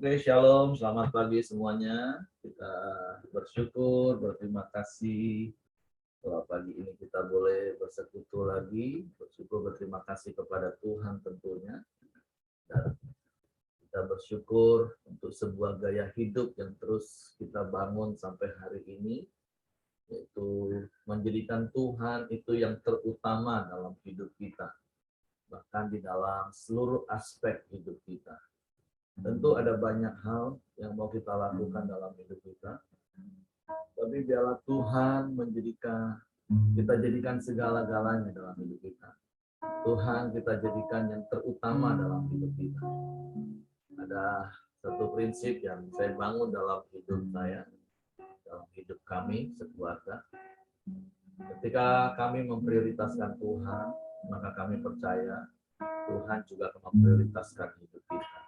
Oke, shalom, selamat pagi semuanya. Kita bersyukur, berterima kasih bahwa pagi ini kita boleh bersekutu lagi. Bersyukur, berterima kasih kepada Tuhan tentunya. Dan kita bersyukur untuk sebuah gaya hidup yang terus kita bangun sampai hari ini, yaitu menjadikan Tuhan itu yang terutama dalam hidup kita, bahkan di dalam seluruh aspek hidup kita. Tentu ada banyak hal yang mau kita lakukan dalam hidup kita, tapi biarlah Tuhan kita jadikan segala-galanya dalam hidup kita. Tuhan kita jadikan yang terutama dalam hidup kita. Ada satu prinsip yang saya bangun dalam hidup saya, dalam hidup kami sekeluarga. Ketika kami memprioritaskan Tuhan, maka kami percaya Tuhan juga akan memprioritaskan hidup kita.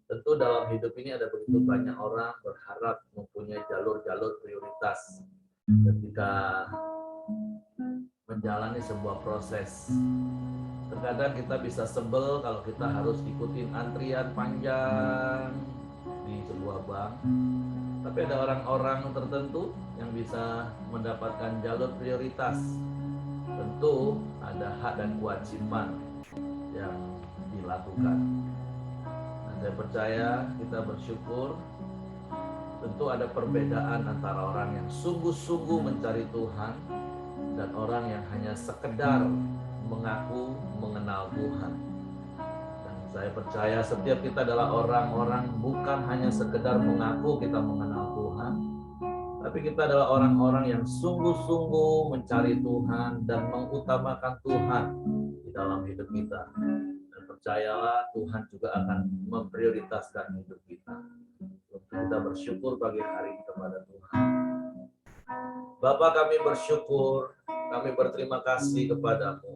Tentu dalam hidup ini ada begitu banyak orang berharap mempunyai jalur-jalur prioritas ketika menjalani sebuah proses. Terkadang kita bisa sebel kalau kita harus ikutin antrian panjang di sebuah bank. Tapi ada orang-orang tertentu yang bisa mendapatkan jalur prioritas. Tentu ada hak dan kewajiban yang dilakukan. Saya percaya, kita bersyukur. Tentu ada perbedaan antara orang yang sungguh-sungguh mencari Tuhan dan orang yang hanya sekedar mengaku mengenal Tuhan. Dan saya percaya setiap kita adalah orang-orang bukan hanya sekedar mengaku kita mengenal Tuhan, tapi kita adalah orang-orang yang sungguh-sungguh mencari Tuhan dan mengutamakan Tuhan di dalam hidup kita. Percayalah, Tuhan juga akan memprioritaskan hidup kita. Kita bersyukur pagi hari ini kepada Tuhan. Bapa, kami bersyukur, kami berterima kasih kepadamu.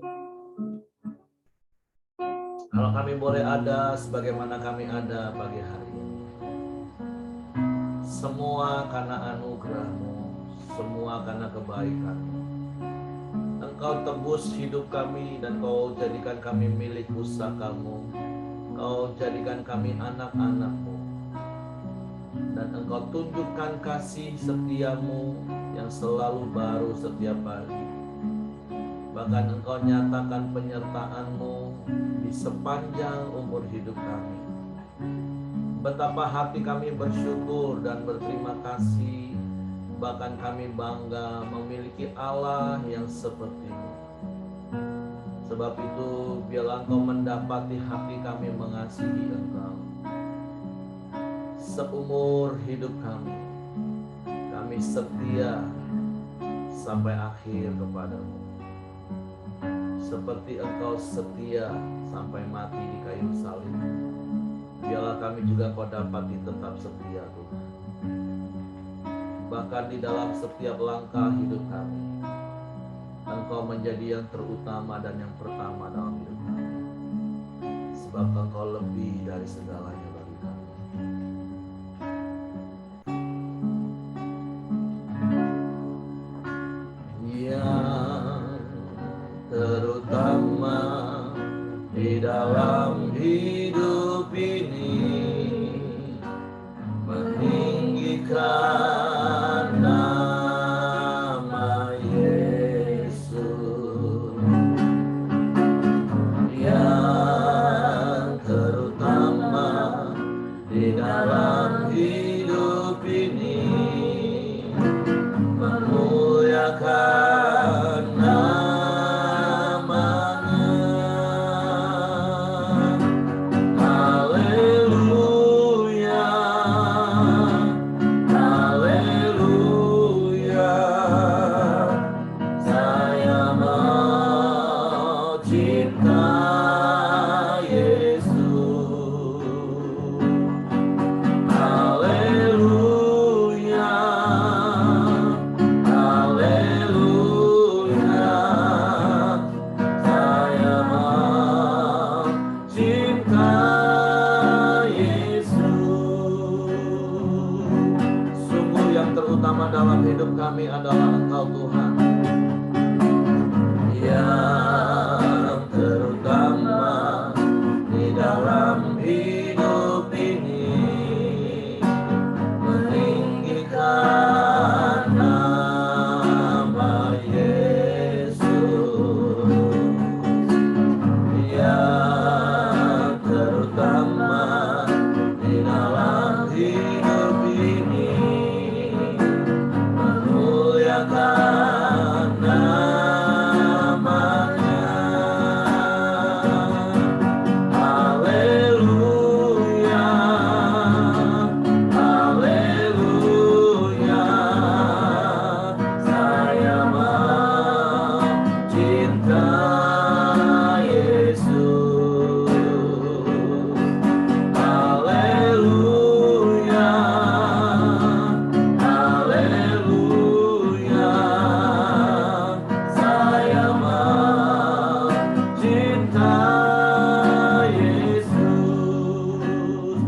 Kalau kami boleh ada sebagaimana kami ada pagi hari ini. Semua karena anugerah-Mu, semua karena kebaikan-Mu. Engkau tebus hidup kami dan Kau jadikan kami milik pusaka-Mu. Kau jadikan kami anak-anak-Mu. Dan Engkau tunjukkan kasih setia-Mu yang selalu baru setiap pagi. Bahkan Engkau nyatakan penyertaan-Mu di sepanjang umur hidup kami. Betapa hati kami bersyukur dan berterima kasih. Bahkan kami bangga memiliki Allah yang seperti-Mu. Sebab itu biarlah Engkau mendapati hati kami mengasihi Engkau. Seumur hidup kami setia sampai akhir kepadamu. Seperti Engkau setia sampai mati di kayu salib, biarlah kami juga Kau dapati tetap setia, Tuhan. Bahkan di dalam setiap langkah hidup kami, Engkau menjadi yang terutama dan yang pertama dalam hidup kami. Sebab Engkau lebih dari segalanya bagi kami. Yang terutama di dalam hidup ini, meninggikan dalam hidup kami adalah Engkau, Tuhan. Yang terutama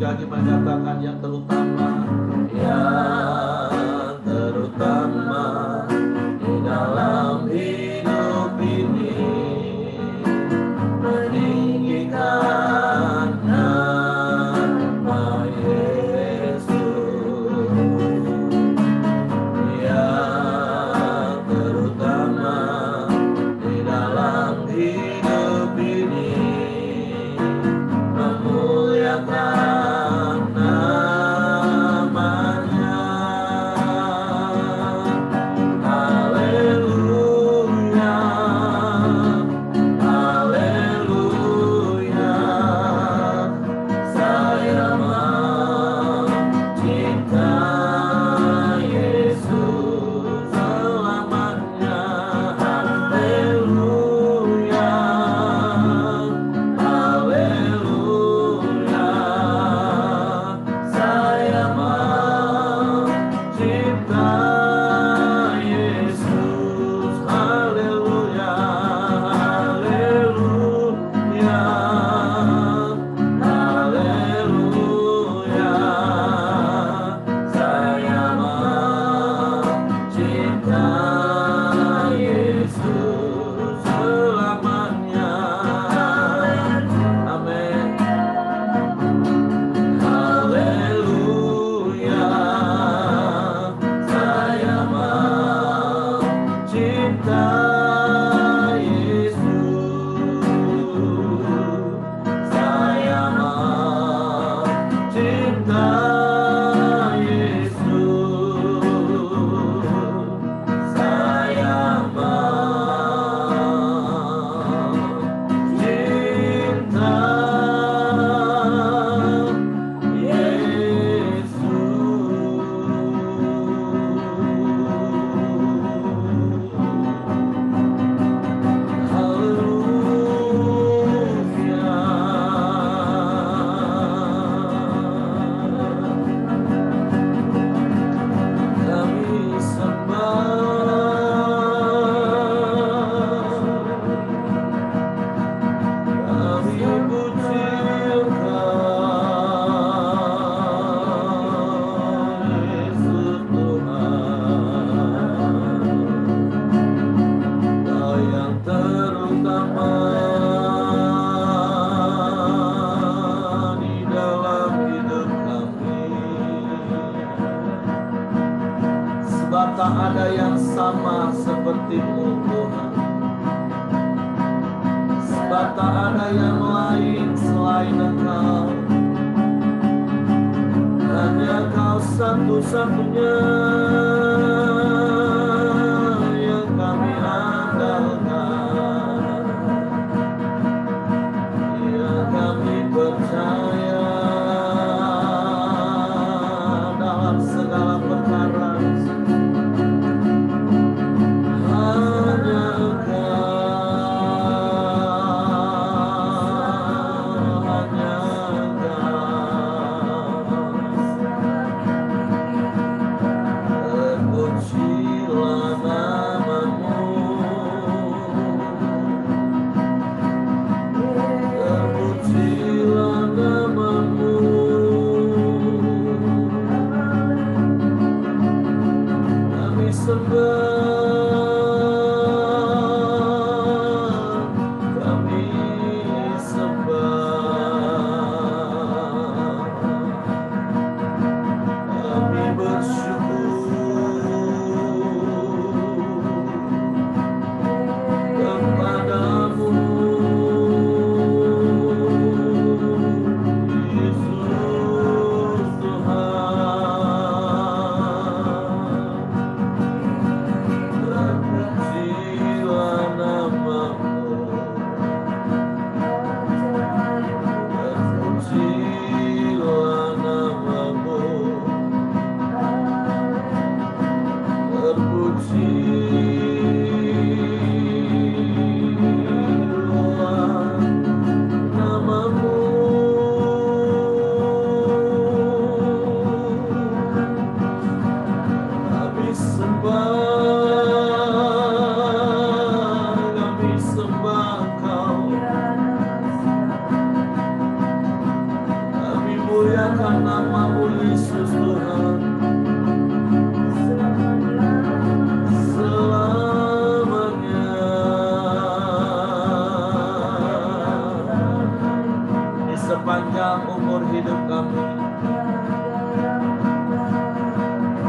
sekali lagi menyatakan yang terutama di dalam hidup ini, meninggikan nama Yesus. Yang terutama di dalam hidup ini, memuliakan namanya. Haleluya, haleluya. Saya mencintai Yesus selamanya. Haleluya, haleluya. Saya mencintai Yesus. Haleluya, haleluya, haleluya. Saya mencintai Yesus selamanya. Amin. Haleluya, saya mencintai Yesus. Saya mencintai Yesus. Saya mencintai kami sembah, kami puji Engkau, Yesus Tuhan. Kau yang terutama di dalam hidup kami. Sebab tak ada yang sama seperti-Mu Tuhan. Sebab tak ada yang lain selain Engkau. Hanya Kau satu-satunya yang kami andalkan, yang kami percaya dalam segala perkara. Hanya Engkau, sepanjang umur hidup kami.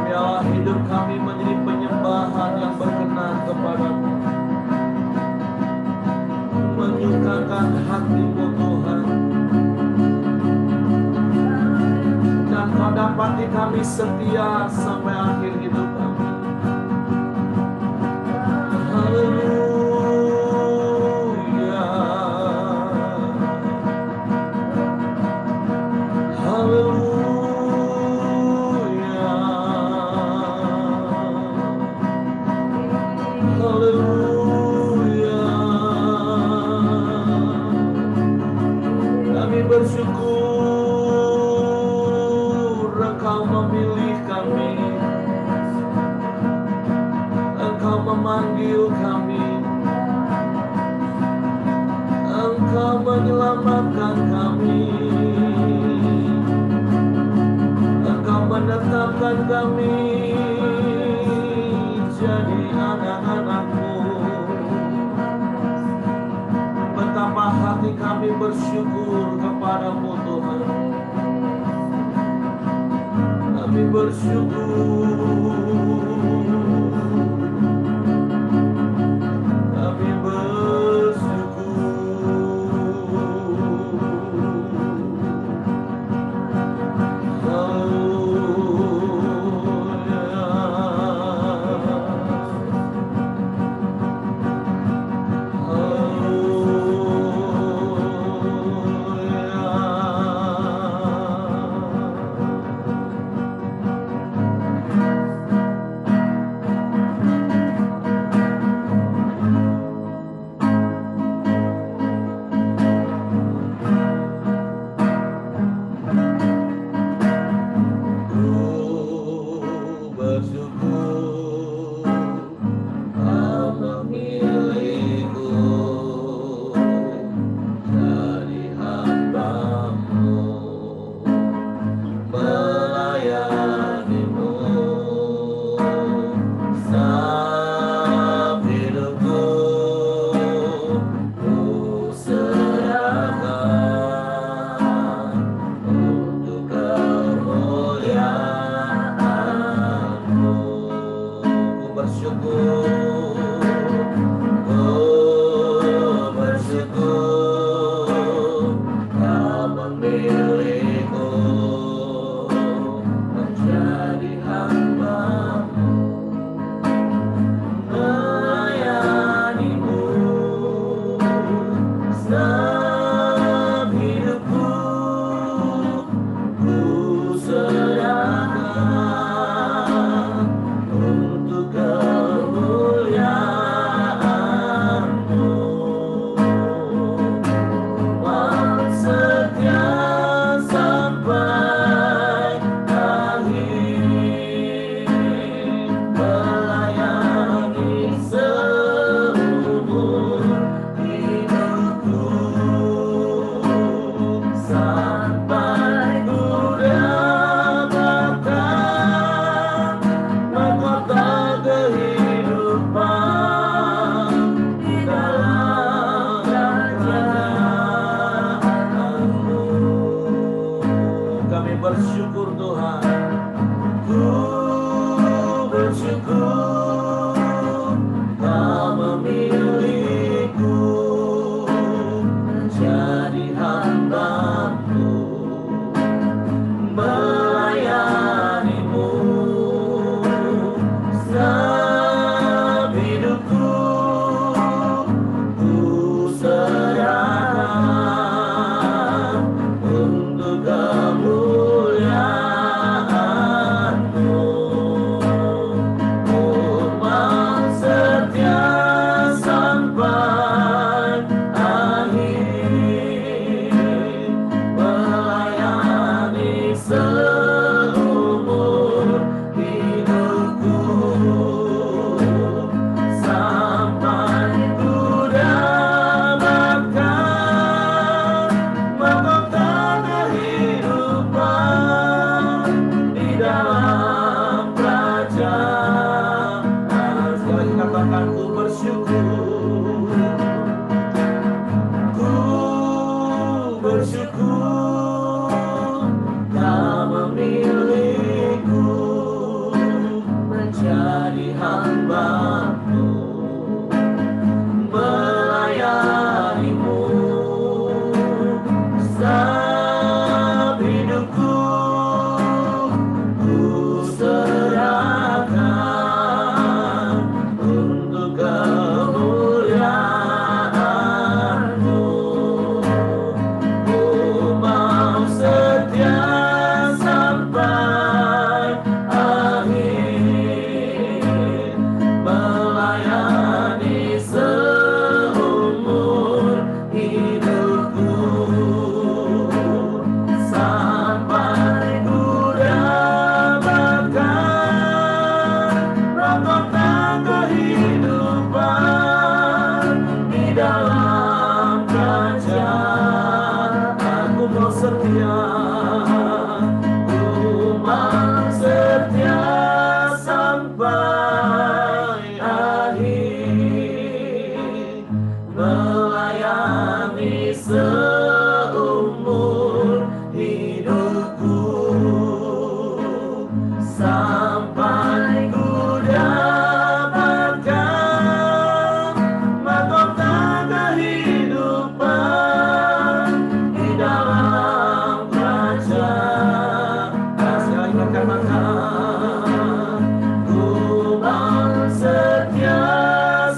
Biarlah hidup kami menjadi penyembahan yang berkenan kepadamu, menyukakan hati-Mu Tuhan. Dan Kau dapati kami setia sampai akhir hidup kami. Haleluya, haleluya, haleluya. Kami bersyukur Engkau memilih kami, Engkau memanggil kami, Engkau menyelamatkan kami, Engkau menetapkan kami jadi anak-anak-Mu. Betapa hati kami bersyukur kepadamu Tuhan. Kami bersyukur, kami bersyukur aku mau setia, ku mau setia sampai akhir, melayani seumur hidupku, sampai ku dapatkan mahkota kehidupan di dalam kerajaan. Saya ingatkan maka ku mau setia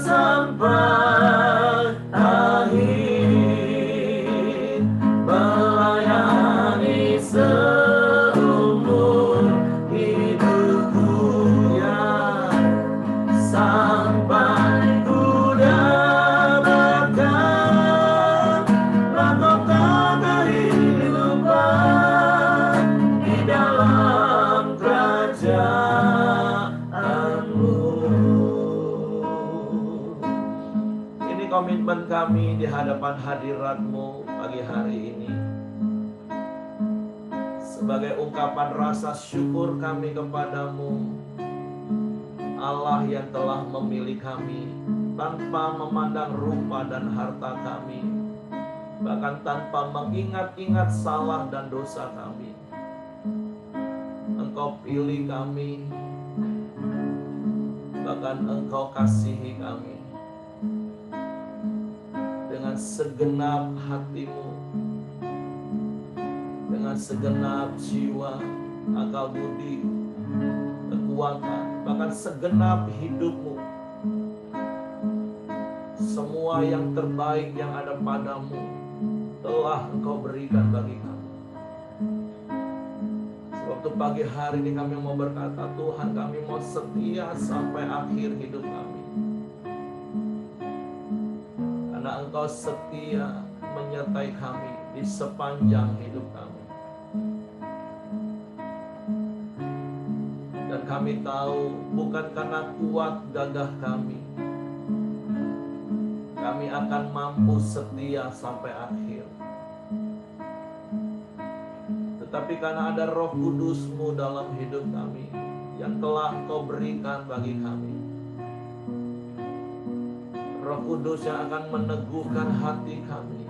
sampai akhir, melayani seumur hidupku, ya, sampai ku dapatkan mahkota kehidupan di dalam kerajaanmu. Ini komitmen kami di hadapan hadirat-Mu pagi hari ini, sebagai ungkapan rasa syukur kami kepadamu, Allah yang telah memilih kami tanpa memandang rupa dan harta kami, bahkan tanpa mengingat-ingat salah dan dosa kami. Engkau pilih kami, bahkan Engkau kasihi kami dengan segenap hatimu, dengan segenap jiwa, akal budi, kekuatan, bahkan segenap hidupmu. Semua yang terbaik yang ada padamu telah Engkau berikan bagi kami. Sebab itu pagi hari ini kami mau berkata, Tuhan, kami mau setia sampai akhir hidup kami, karena Engkau setia menyertai kami di sepanjang hidup kami. Dan kami tahu bukan karena kuat gagah kami akan mampu setia sampai akhir, tetapi karena ada Roh Kudus-Mu dalam hidup kami yang telah Engkau berikan bagi kami. Roh Kudus yang akan meneguhkan hati kami,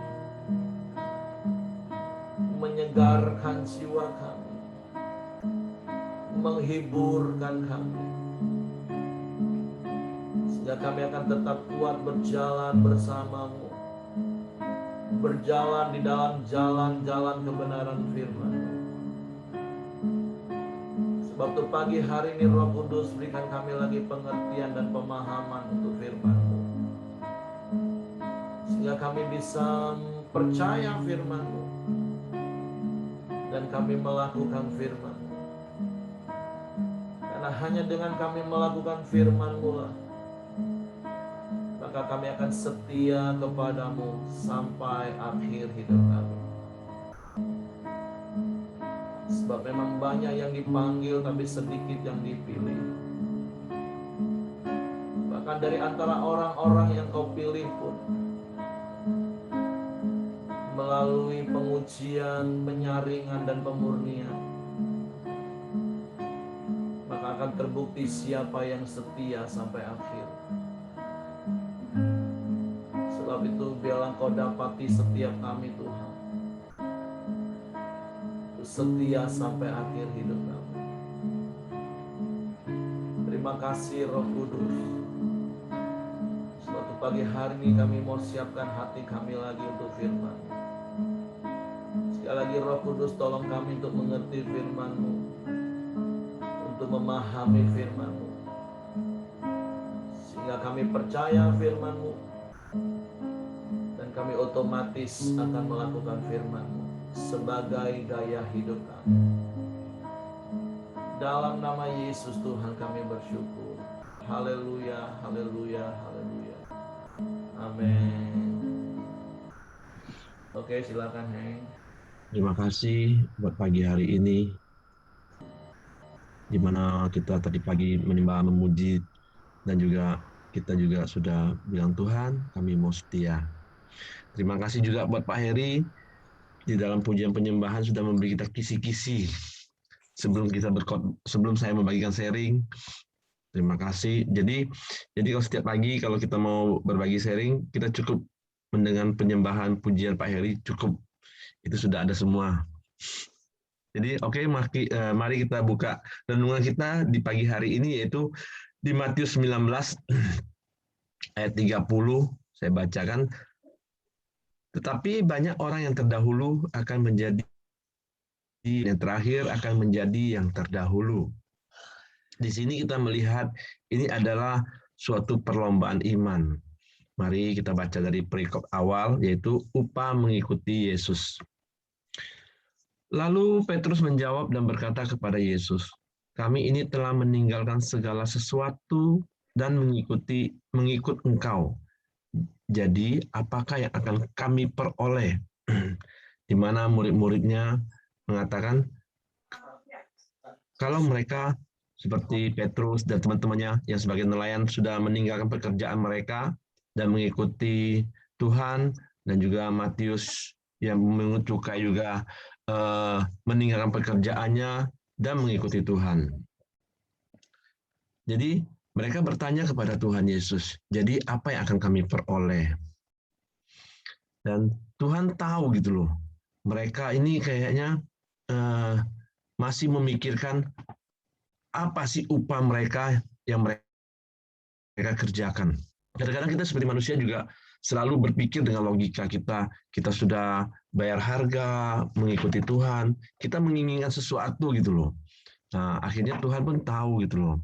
menyegarkan jiwa kami, menghiburkan kami, sehingga kami akan tetap kuat berjalan bersama-Mu, berjalan di dalam jalan-jalan kebenaran firman-Mu. Sebab itu pagi hari ini Roh Kudus berikan kami lagi pengertian dan pemahaman untuk firman-Mu, sehingga kami bisa percaya firman-Mu dan kami melakukan firman-Mu. Karena hanya dengan kami melakukan firman-Mu lah, maka kami akan setia kepadamu sampai akhir hidup kami. Sebab memang banyak yang dipanggil tapi sedikit yang dipilih. Bahkan dari antara orang-orang yang Kau pilih pun, melalui pengujian, penyaringan, dan pemurnian, maka akan terbukti siapa yang setia sampai akhir. Sebab itu biarlah Kau dapati setiap kami, Tuhan, setia sampai akhir hidup kami. Terima kasih Roh Kudus. Suatu pagi hari ini kami mau siapkan hati kami lagi untuk firman. Sekali lagi Roh Kudus, tolong kami untuk mengerti firman-Mu, untuk memahami firman-Mu, sehingga kami percaya firman-Mu dan kami otomatis akan melakukan firman-Mu sebagai gaya hidup kami. Dalam nama Yesus Tuhan kami bersyukur. Haleluya, haleluya, haleluya. Amin. Oke, silakan Heng. Terima kasih buat pagi hari ini, di mana kita tadi pagi menyembah, memuji, dan juga kita juga sudah bilang, Tuhan, kami mau setia. Terima kasih juga buat Pak Heri di dalam pujian penyembahan sudah memberi kita kisi-kisi sebelum saya membagikan sharing. Terima kasih. Jadi kalau setiap pagi kalau kita mau berbagi sharing, kita cukup mendengar penyembahan pujian Pak Heri, cukup itu sudah ada semua. Jadi mari kita buka renungan kita di pagi hari ini, yaitu di Matius 19 ayat 30, saya bacakan. Tetapi banyak orang yang terdahulu akan menjadi yang terakhir akan menjadi yang terdahulu. Di sini kita melihat ini adalah suatu perlombaan iman. Mari kita baca dari perikop awal, yaitu upah mengikuti Yesus. Lalu Petrus menjawab dan berkata kepada Yesus, "Kami ini telah meninggalkan segala sesuatu dan mengikut Engkau. Jadi, apakah yang akan kami peroleh?" Di mana murid-muridnya mengatakan, kalau mereka seperti Petrus dan teman-temannya yang sebagai nelayan sudah meninggalkan pekerjaan mereka dan mengikuti Tuhan, dan juga Matius yang mengut cukai juga meninggalkan pekerjaannya dan mengikuti Tuhan. Jadi mereka bertanya kepada Tuhan Yesus, jadi apa yang akan kami peroleh? Dan Tuhan tahu gitu loh, mereka ini kayaknya masih memikirkan apa sih upah mereka yang mereka kerjakan. Kadang-kadang kita seperti manusia juga selalu berpikir dengan logika kita. Kita sudah bayar harga, mengikuti Tuhan, kita menginginkan sesuatu gitu loh. Nah, akhirnya Tuhan pun tahu gitu loh.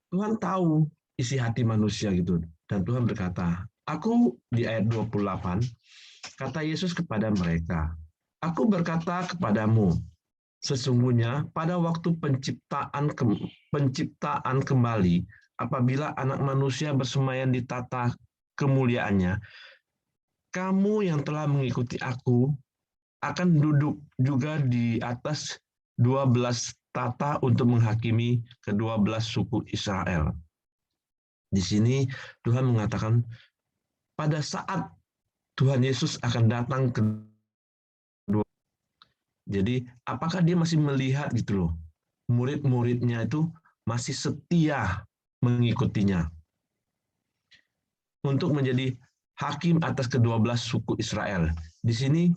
Tuhan tahu isi hati manusia gitu. Dan Tuhan berkata, di ayat 28, kata Yesus kepada mereka, "Aku berkata kepadamu, sesungguhnya pada waktu penciptaan kembali, apabila Anak Manusia bersemayam di tata kemuliaannya, kamu yang telah mengikuti aku akan duduk juga di atas 12 tata untuk menghakimi ke-12 suku Israel." Di sini Tuhan mengatakan pada saat Tuhan Yesus akan datang kedua. Jadi apakah dia masih melihat gitu loh, murid-muridnya itu masih setia mengikutinya untuk menjadi hakim atas ke-12 suku Israel. Di sini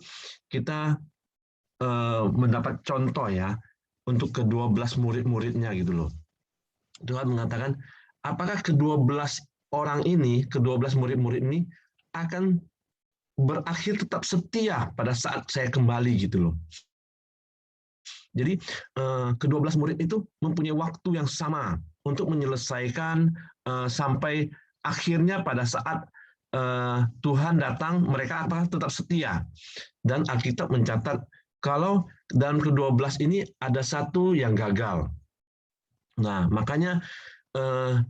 kita mendapat contoh ya untuk ke-12 murid-muridnya gitu loh. Tuhan mengatakan, apakah ke-12 orang ini, ke-12 murid-murid ini akan berakhir tetap setia pada saat saya kembali gitu loh. Jadi ke-12 murid itu mempunyai waktu yang sama untuk menyelesaikan sampai akhirnya pada saat Tuhan datang, mereka tetap setia. Dan Alkitab mencatat kalau dalam ke-12 ini ada satu yang gagal. Nah, makanya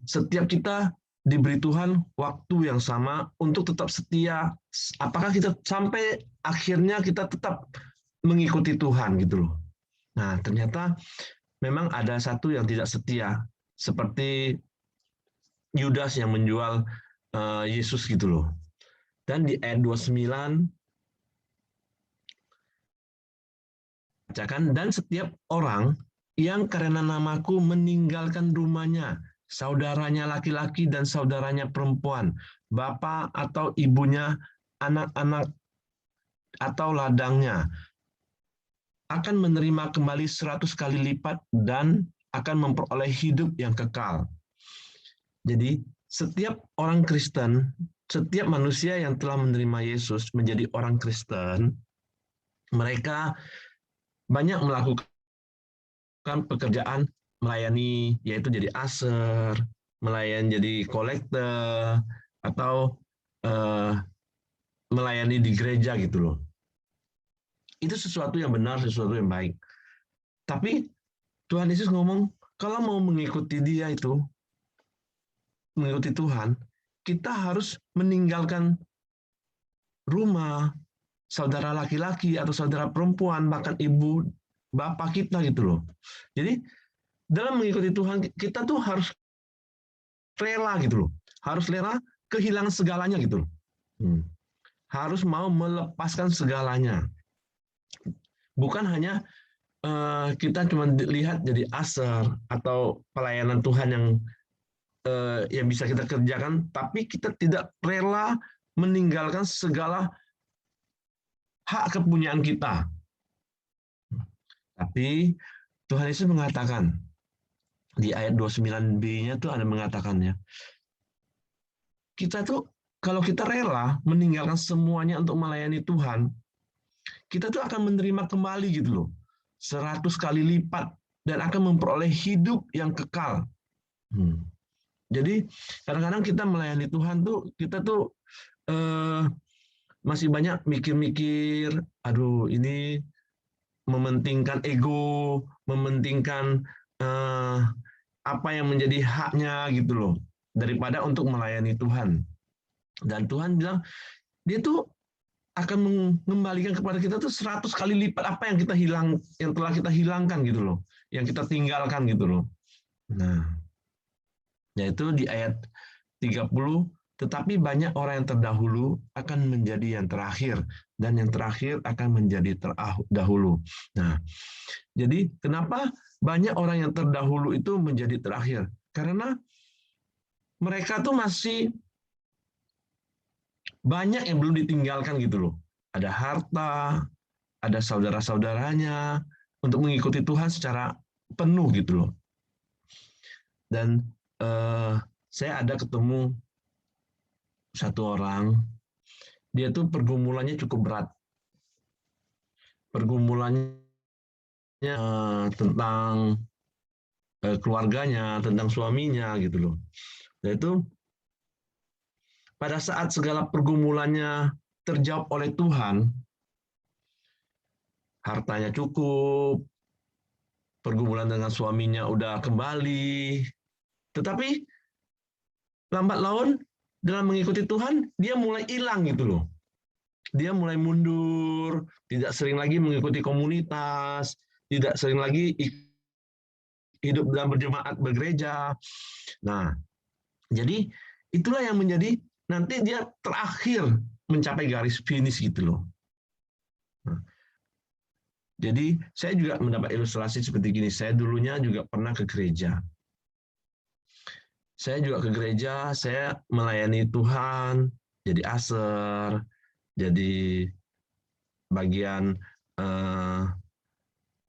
setiap kita diberi Tuhan waktu yang sama untuk tetap setia. Apakah kita sampai akhirnya kita tetap mengikuti Tuhan gitu loh. Nah, ternyata memang ada satu yang tidak setia, seperti Yudas yang menjual Yesus gitu loh. Dan di ayat 29, bacakan, "Dan setiap orang yang karena namaku meninggalkan rumahnya, saudaranya laki-laki dan saudaranya perempuan, bapak atau ibunya, anak-anak atau ladangnya, akan menerima kembali 100 kali lipat dan akan memperoleh hidup yang kekal." Jadi setiap orang Kristen, setiap manusia yang telah menerima Yesus menjadi orang Kristen, mereka banyak melakukan pekerjaan melayani, yaitu jadi aser, melayani jadi kolektor, atau melayani di gereja gitu loh. Itu sesuatu yang benar, sesuatu yang baik. Tapi Tuhan Yesus ngomong, kalau mau mengikuti dia itu, mengikuti Tuhan, kita harus meninggalkan rumah, saudara laki-laki atau saudara perempuan, bahkan ibu, bapak kita gitu loh. Jadi dalam mengikuti Tuhan, kita tuh harus rela gitu loh. Harus rela kehilangan segalanya gitu loh. harus mau melepaskan segalanya. Bukan hanya kita cuma lihat jadi aser atau pelayanan Tuhan yang bisa kita kerjakan, tapi kita tidak rela meninggalkan segala hak kepunyaan kita. Tapi Tuhan Yesus mengatakan, di ayat 29b-nya tuh ada mengatakannya, kita tuh kalau kita rela meninggalkan semuanya untuk melayani Tuhan, kita tuh akan menerima kembali gitu loh, 100 kali lipat, dan akan memperoleh hidup yang kekal. Jadi kadang-kadang kita melayani Tuhan tuh, kita tuh masih banyak mikir-mikir, aduh ini mementingkan ego, mementingkan apa yang menjadi haknya gitu loh, daripada untuk melayani Tuhan. Dan Tuhan bilang, dia tuh akan mengembalikan kepada kita tuh 100 kali lipat apa yang kita yang telah kita hilangkan gitu loh, yang kita tinggalkan gitu loh. Nah, yaitu di ayat 30, tetapi banyak orang yang terdahulu akan menjadi yang terakhir, dan yang terakhir akan menjadi terdahulu. Nah, jadi kenapa banyak orang yang terdahulu itu menjadi terakhir? Karena mereka tuh masih banyak yang belum ditinggalkan gitu loh. Ada harta, ada saudara-saudaranya, untuk mengikuti Tuhan secara penuh gitu loh. Dan saya ada ketemu satu orang, dia tuh pergumulannya cukup berat. Pergumulannya tentang keluarganya, tentang suaminya gitu loh. Yaitu pada saat segala pergumulannya terjawab oleh Tuhan, hartanya cukup, pergumulan dengan suaminya udah kembali, tetapi lambat laun dalam mengikuti Tuhan, dia mulai hilang gitu loh. Dia mulai mundur, tidak sering lagi mengikuti komunitas, tidak sering lagi hidup dalam berjemaat bergereja. Nah, jadi itulah yang menjadi nanti dia terakhir mencapai garis finish gitu loh. Nah, jadi saya juga mendapat ilustrasi seperti gini. Saya dulunya juga pernah ke gereja. Saya juga ke gereja, saya melayani Tuhan, jadi aser, jadi bagian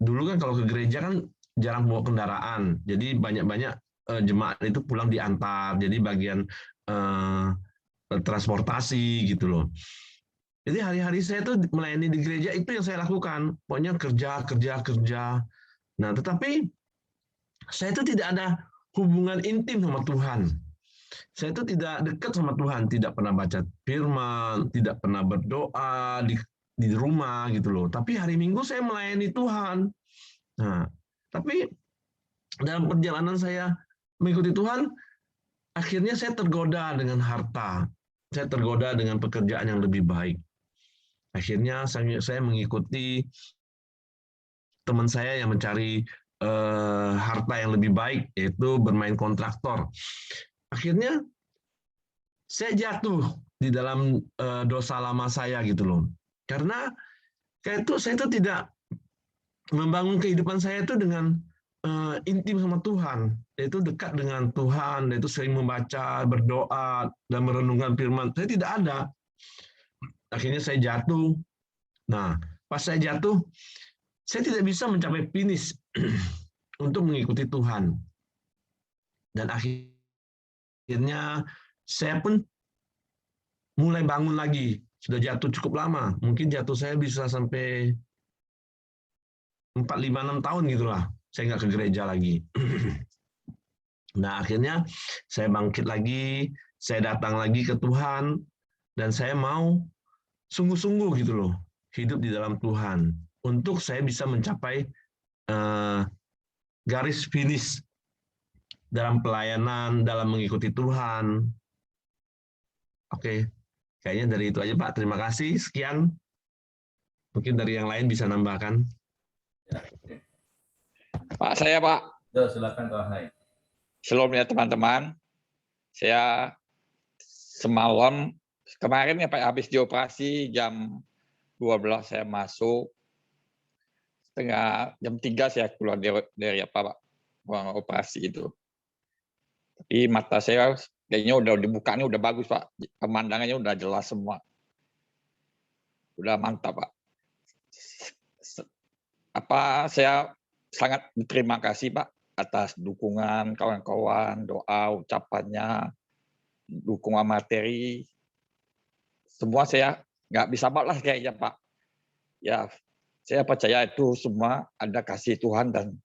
dulu kan kalau ke gereja kan jarang bawa kendaraan, jadi banyak-banyak jemaat itu pulang diantar, jadi bagian transportasi gitu loh. Jadi hari-hari saya tuh melayani di gereja itu yang saya lakukan, pokoknya kerja. Nah, tetapi saya itu tidak ada hubungan intim sama Tuhan. Saya itu tidak dekat sama Tuhan, tidak pernah baca firman, tidak pernah berdoa di rumah gitu loh. Tapi hari Minggu saya melayani Tuhan. Nah, tapi dalam perjalanan saya mengikuti Tuhan, akhirnya saya tergoda dengan harta. Saya tergoda dengan pekerjaan yang lebih baik. Akhirnya saya mengikuti teman saya yang mencari harta yang lebih baik, yaitu bermain kontraktor. Akhirnya saya jatuh di dalam dosa lama saya gitu loh. Karena saya itu tidak membangun kehidupan saya itu dengan intim sama Tuhan, yaitu dekat dengan Tuhan, yaitu sering membaca, berdoa, dan merenungkan firman. Saya tidak ada. Akhirnya saya jatuh. Nah, pas saya jatuh, saya tidak bisa mencapai finish untuk mengikuti Tuhan. Dan akhirnya saya pun mulai bangun lagi. Sudah jatuh cukup lama. Mungkin jatuh saya bisa sampai 4, 5, 6 tahun gitulah. Saya nggak ke gereja lagi. Nah, akhirnya saya bangkit lagi, saya datang lagi ke Tuhan, dan saya mau sungguh-sungguh gitu loh, hidup di dalam Tuhan, untuk saya bisa mencapai garis finish dalam pelayanan, dalam mengikuti Tuhan. Oke, kayaknya dari itu aja Pak. Terima kasih. Sekian. Mungkin dari yang lain bisa nambahkan. Pak, saya Pak. Ya, silakan Pak Hai. Shalom ya teman-teman. Saya semalam Kemarin ya Pak, habis dioperasi jam 12 saya masuk, jam 3 saya keluar dari apa Pak, ruang operasi itu. Tapi mata saya kayaknya udah dibukanya udah bagus Pak, pemandangannya udah jelas semua. Udah mantap Pak. Saya sangat berterima kasih Pak atas dukungan kawan-kawan, doa, ucapannya, dukungan materi. Semua saya nggak bisa balas kayaknya Pak. Ya, saya percaya itu semua ada kasih Tuhan dan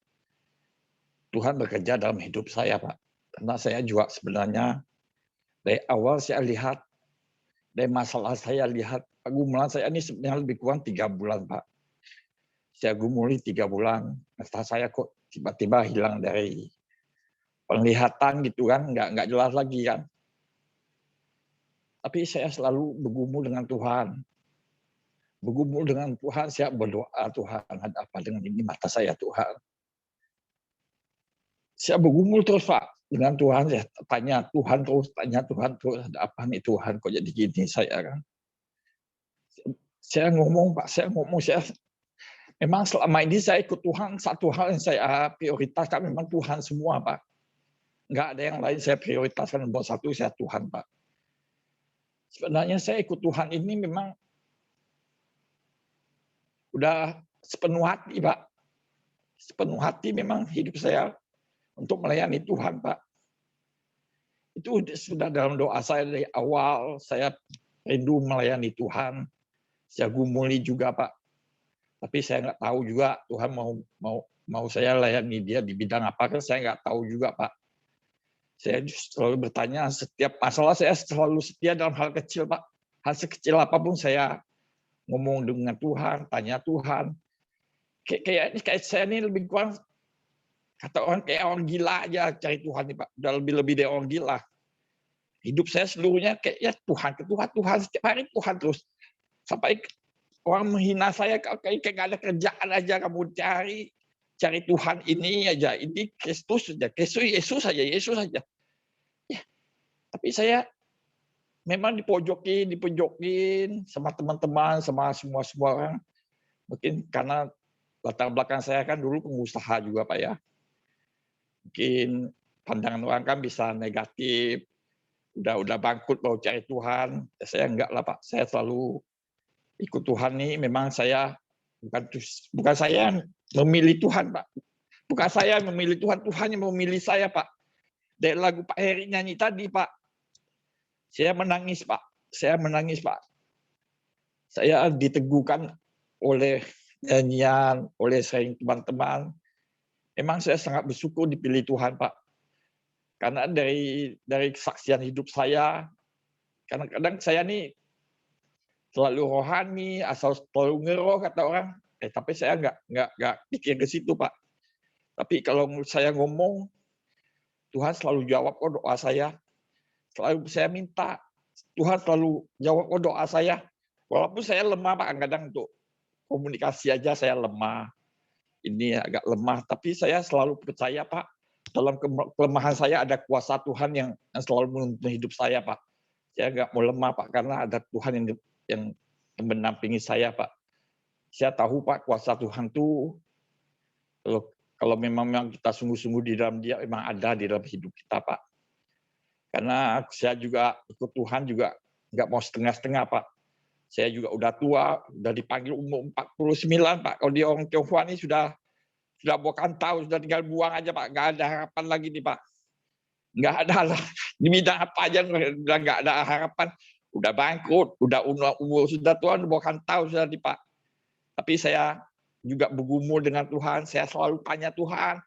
Tuhan bekerja dalam hidup saya Pak. Karena saya juga sebenarnya dari awal saya lihat, dari masalah saya lihat, pergumulan saya ini sebenarnya lebih kurang 3 bulan Pak. Saya gumuli 3 bulan, mata saya kok tiba-tiba hilang dari penglihatan gitu kan, nggak jelas lagi kan. Tapi saya selalu bergumul dengan Tuhan. Bergumul dengan Tuhan, saya berdoa, Tuhan ada apa dengan ini mata saya Tuhan. Saya bergumul terus Pak dengan Tuhan, saya tanya Tuhan terus, ada apa nih Tuhan kok jadi gini saya kan. Saya ngomong Pak, saya memang selama ini saya ikut Tuhan, satu hal yang saya prioritaskan memang Tuhan semua Pak. Nggak ada yang lain saya prioritaskan, nomor satu saya Tuhan Pak. Sebenarnya saya ikut Tuhan ini memang udah sepenuh hati Pak. Sepenuh hati memang hidup saya untuk melayani Tuhan Pak. Itu sudah dalam doa saya dari awal, saya rindu melayani Tuhan. Saya gumuli juga Pak. Tapi saya nggak tahu juga Tuhan mau saya layani dia di bidang apa kan saya nggak tahu juga Pak. Saya selalu bertanya setiap masalah saya selalu setia dalam hal kecil Pak. Hal sekecil apapun saya ngomong dengan Tuhan, tanya Tuhan. Kayak saya ini lebih kurang kata orang kayak orang gila aja cari Tuhan nih Pak. Udah lebih dari orang gila. Hidup saya seluruhnya kayaknya Tuhan setiap hari Tuhan terus. Sampai orang menghina saya kayak nggak ada kerjaan aja kamu cari Tuhan ini aja, ini Kristus saja, Yesus saja. Ya, tapi saya memang dipojokin sama teman-teman, sama semua orang. Mungkin karena latar belakang saya kan dulu pengusaha juga Pak ya. Mungkin pandangan orang kan bisa negatif, udah bangkrut mau cari Tuhan. Saya enggak lah Pak, saya selalu ikut Tuhan nih. Memang saya bukan saya memilih Tuhan Pak, bukan saya memilih Tuhan, Tuhan yang memilih saya Pak. Dari lagu Pak Heri nyanyi tadi Pak, saya menangis Pak, saya diteguhkan oleh nyanyian, oleh sharing teman-teman. Memang saya sangat bersyukur dipilih Tuhan Pak. Karena dari kesaksian hidup saya, kadang-kadang saya nih selalu rohani, asal selalu ngeroh kata orang. Tapi saya nggak pikir ke situ Pak. Tapi kalau saya ngomong, Tuhan selalu jawab doa saya. Selalu saya minta, Tuhan selalu jawab doa saya. Walaupun saya lemah Pak, kadang untuk komunikasi aja saya lemah. Ini agak lemah, tapi saya selalu percaya Pak, dalam kelemahan saya ada kuasa Tuhan yang selalu menuntun hidup saya Pak. Saya nggak mau lemah Pak, karena ada Tuhan yang menampingi saya Pak. Saya tahu Pak, kuasa Tuhan itu kalau memang kita sungguh-sungguh di dalam Dia, memang ada di dalam hidup kita Pak. Karena saya juga ikut Tuhan juga nggak mau setengah-setengah Pak. Saya juga udah tua, udah dipanggil umur 49 Pak. Kalau di orang Tionghoa ini sudah bukan tahu, sudah tinggal buang aja Pak. Nggak ada harapan lagi nih Pak. Nggak ada lah. Di bidang apa aja udah nggak ada harapan. Udah bangkrut, udah umur sudah tua, bukan tahu sudah nih Pak. Tapi saya juga bergumul dengan Tuhan. Saya selalu tanya Tuhan,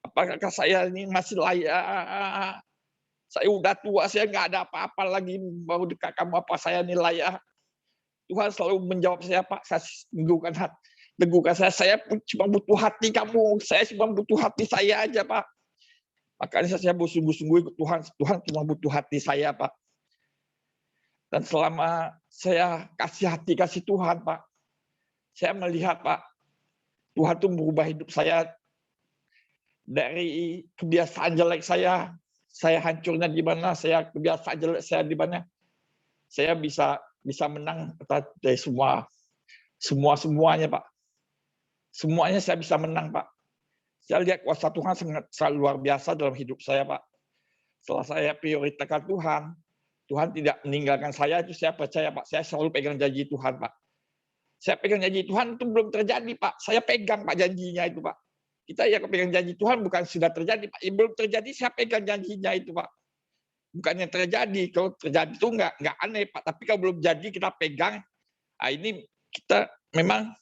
apakah saya ini masih layak? Saya udah tua, saya nggak ada apa-apa lagi, baru dekat kamu apa saya ini layak? Tuhan selalu menjawab saya Pak, saya teguhkan saya cuma butuh hati kamu, saya cuma butuh hati saya aja Pak. Makanya saya bersungguh-sungguh ikut Tuhan, Tuhan cuma butuh hati saya Pak. Dan selama saya kasih Tuhan Pak, saya melihat Pak, Tuhan tuh merubah hidup saya dari kebiasaan jelek saya hancurnya di mana, kebiasaan jelek saya di mana. saya bisa menang dari semuanya, Pak. Semuanya saya bisa menang, Pak. Saya lihat kuasa Tuhan sangat luar biasa dalam hidup saya, Pak. Setelah saya prioritaskan Tuhan, Tuhan tidak meninggalkan saya, itu saya percaya, Pak. Saya selalu pegang janji Tuhan, Pak. Saya pegang janji Tuhan itu belum terjadi, Pak. Saya pegang, Pak, janjinya itu, Pak. Kita ya pegang janji Tuhan bukan sudah terjadi, Pak. Belum terjadi, saya pegang janjinya itu, Pak. Bukannya terjadi. Kalau terjadi itu nggak aneh, Pak. Tapi kalau belum jadi, kita pegang. Nah, ini kita memang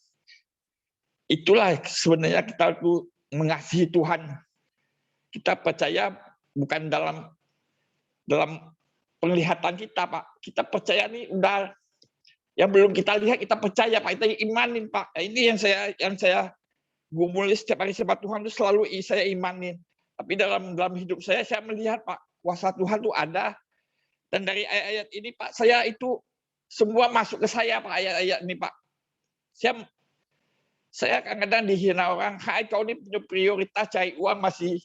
itulah sebenarnya kita tuh mengasihi Tuhan. Kita percaya bukan dalam penglihatan kita, Pak. Kita percaya nih udah yang belum kita lihat kita percaya, Pak. Kita imanin, Pak. Nah, ini yang saya gumuli setiap hari sama Tuhan itu selalu saya imanin. Tapi dalam hidup saya melihat, Pak, kuasa Tuhan itu ada. Dan dari ayat-ayat ini, Pak, saya itu semua masuk ke saya, Pak, ayat-ayat ini, Pak. Saya kadang-kadang dihina orang, hai kau ini punya prioritas cari uang masih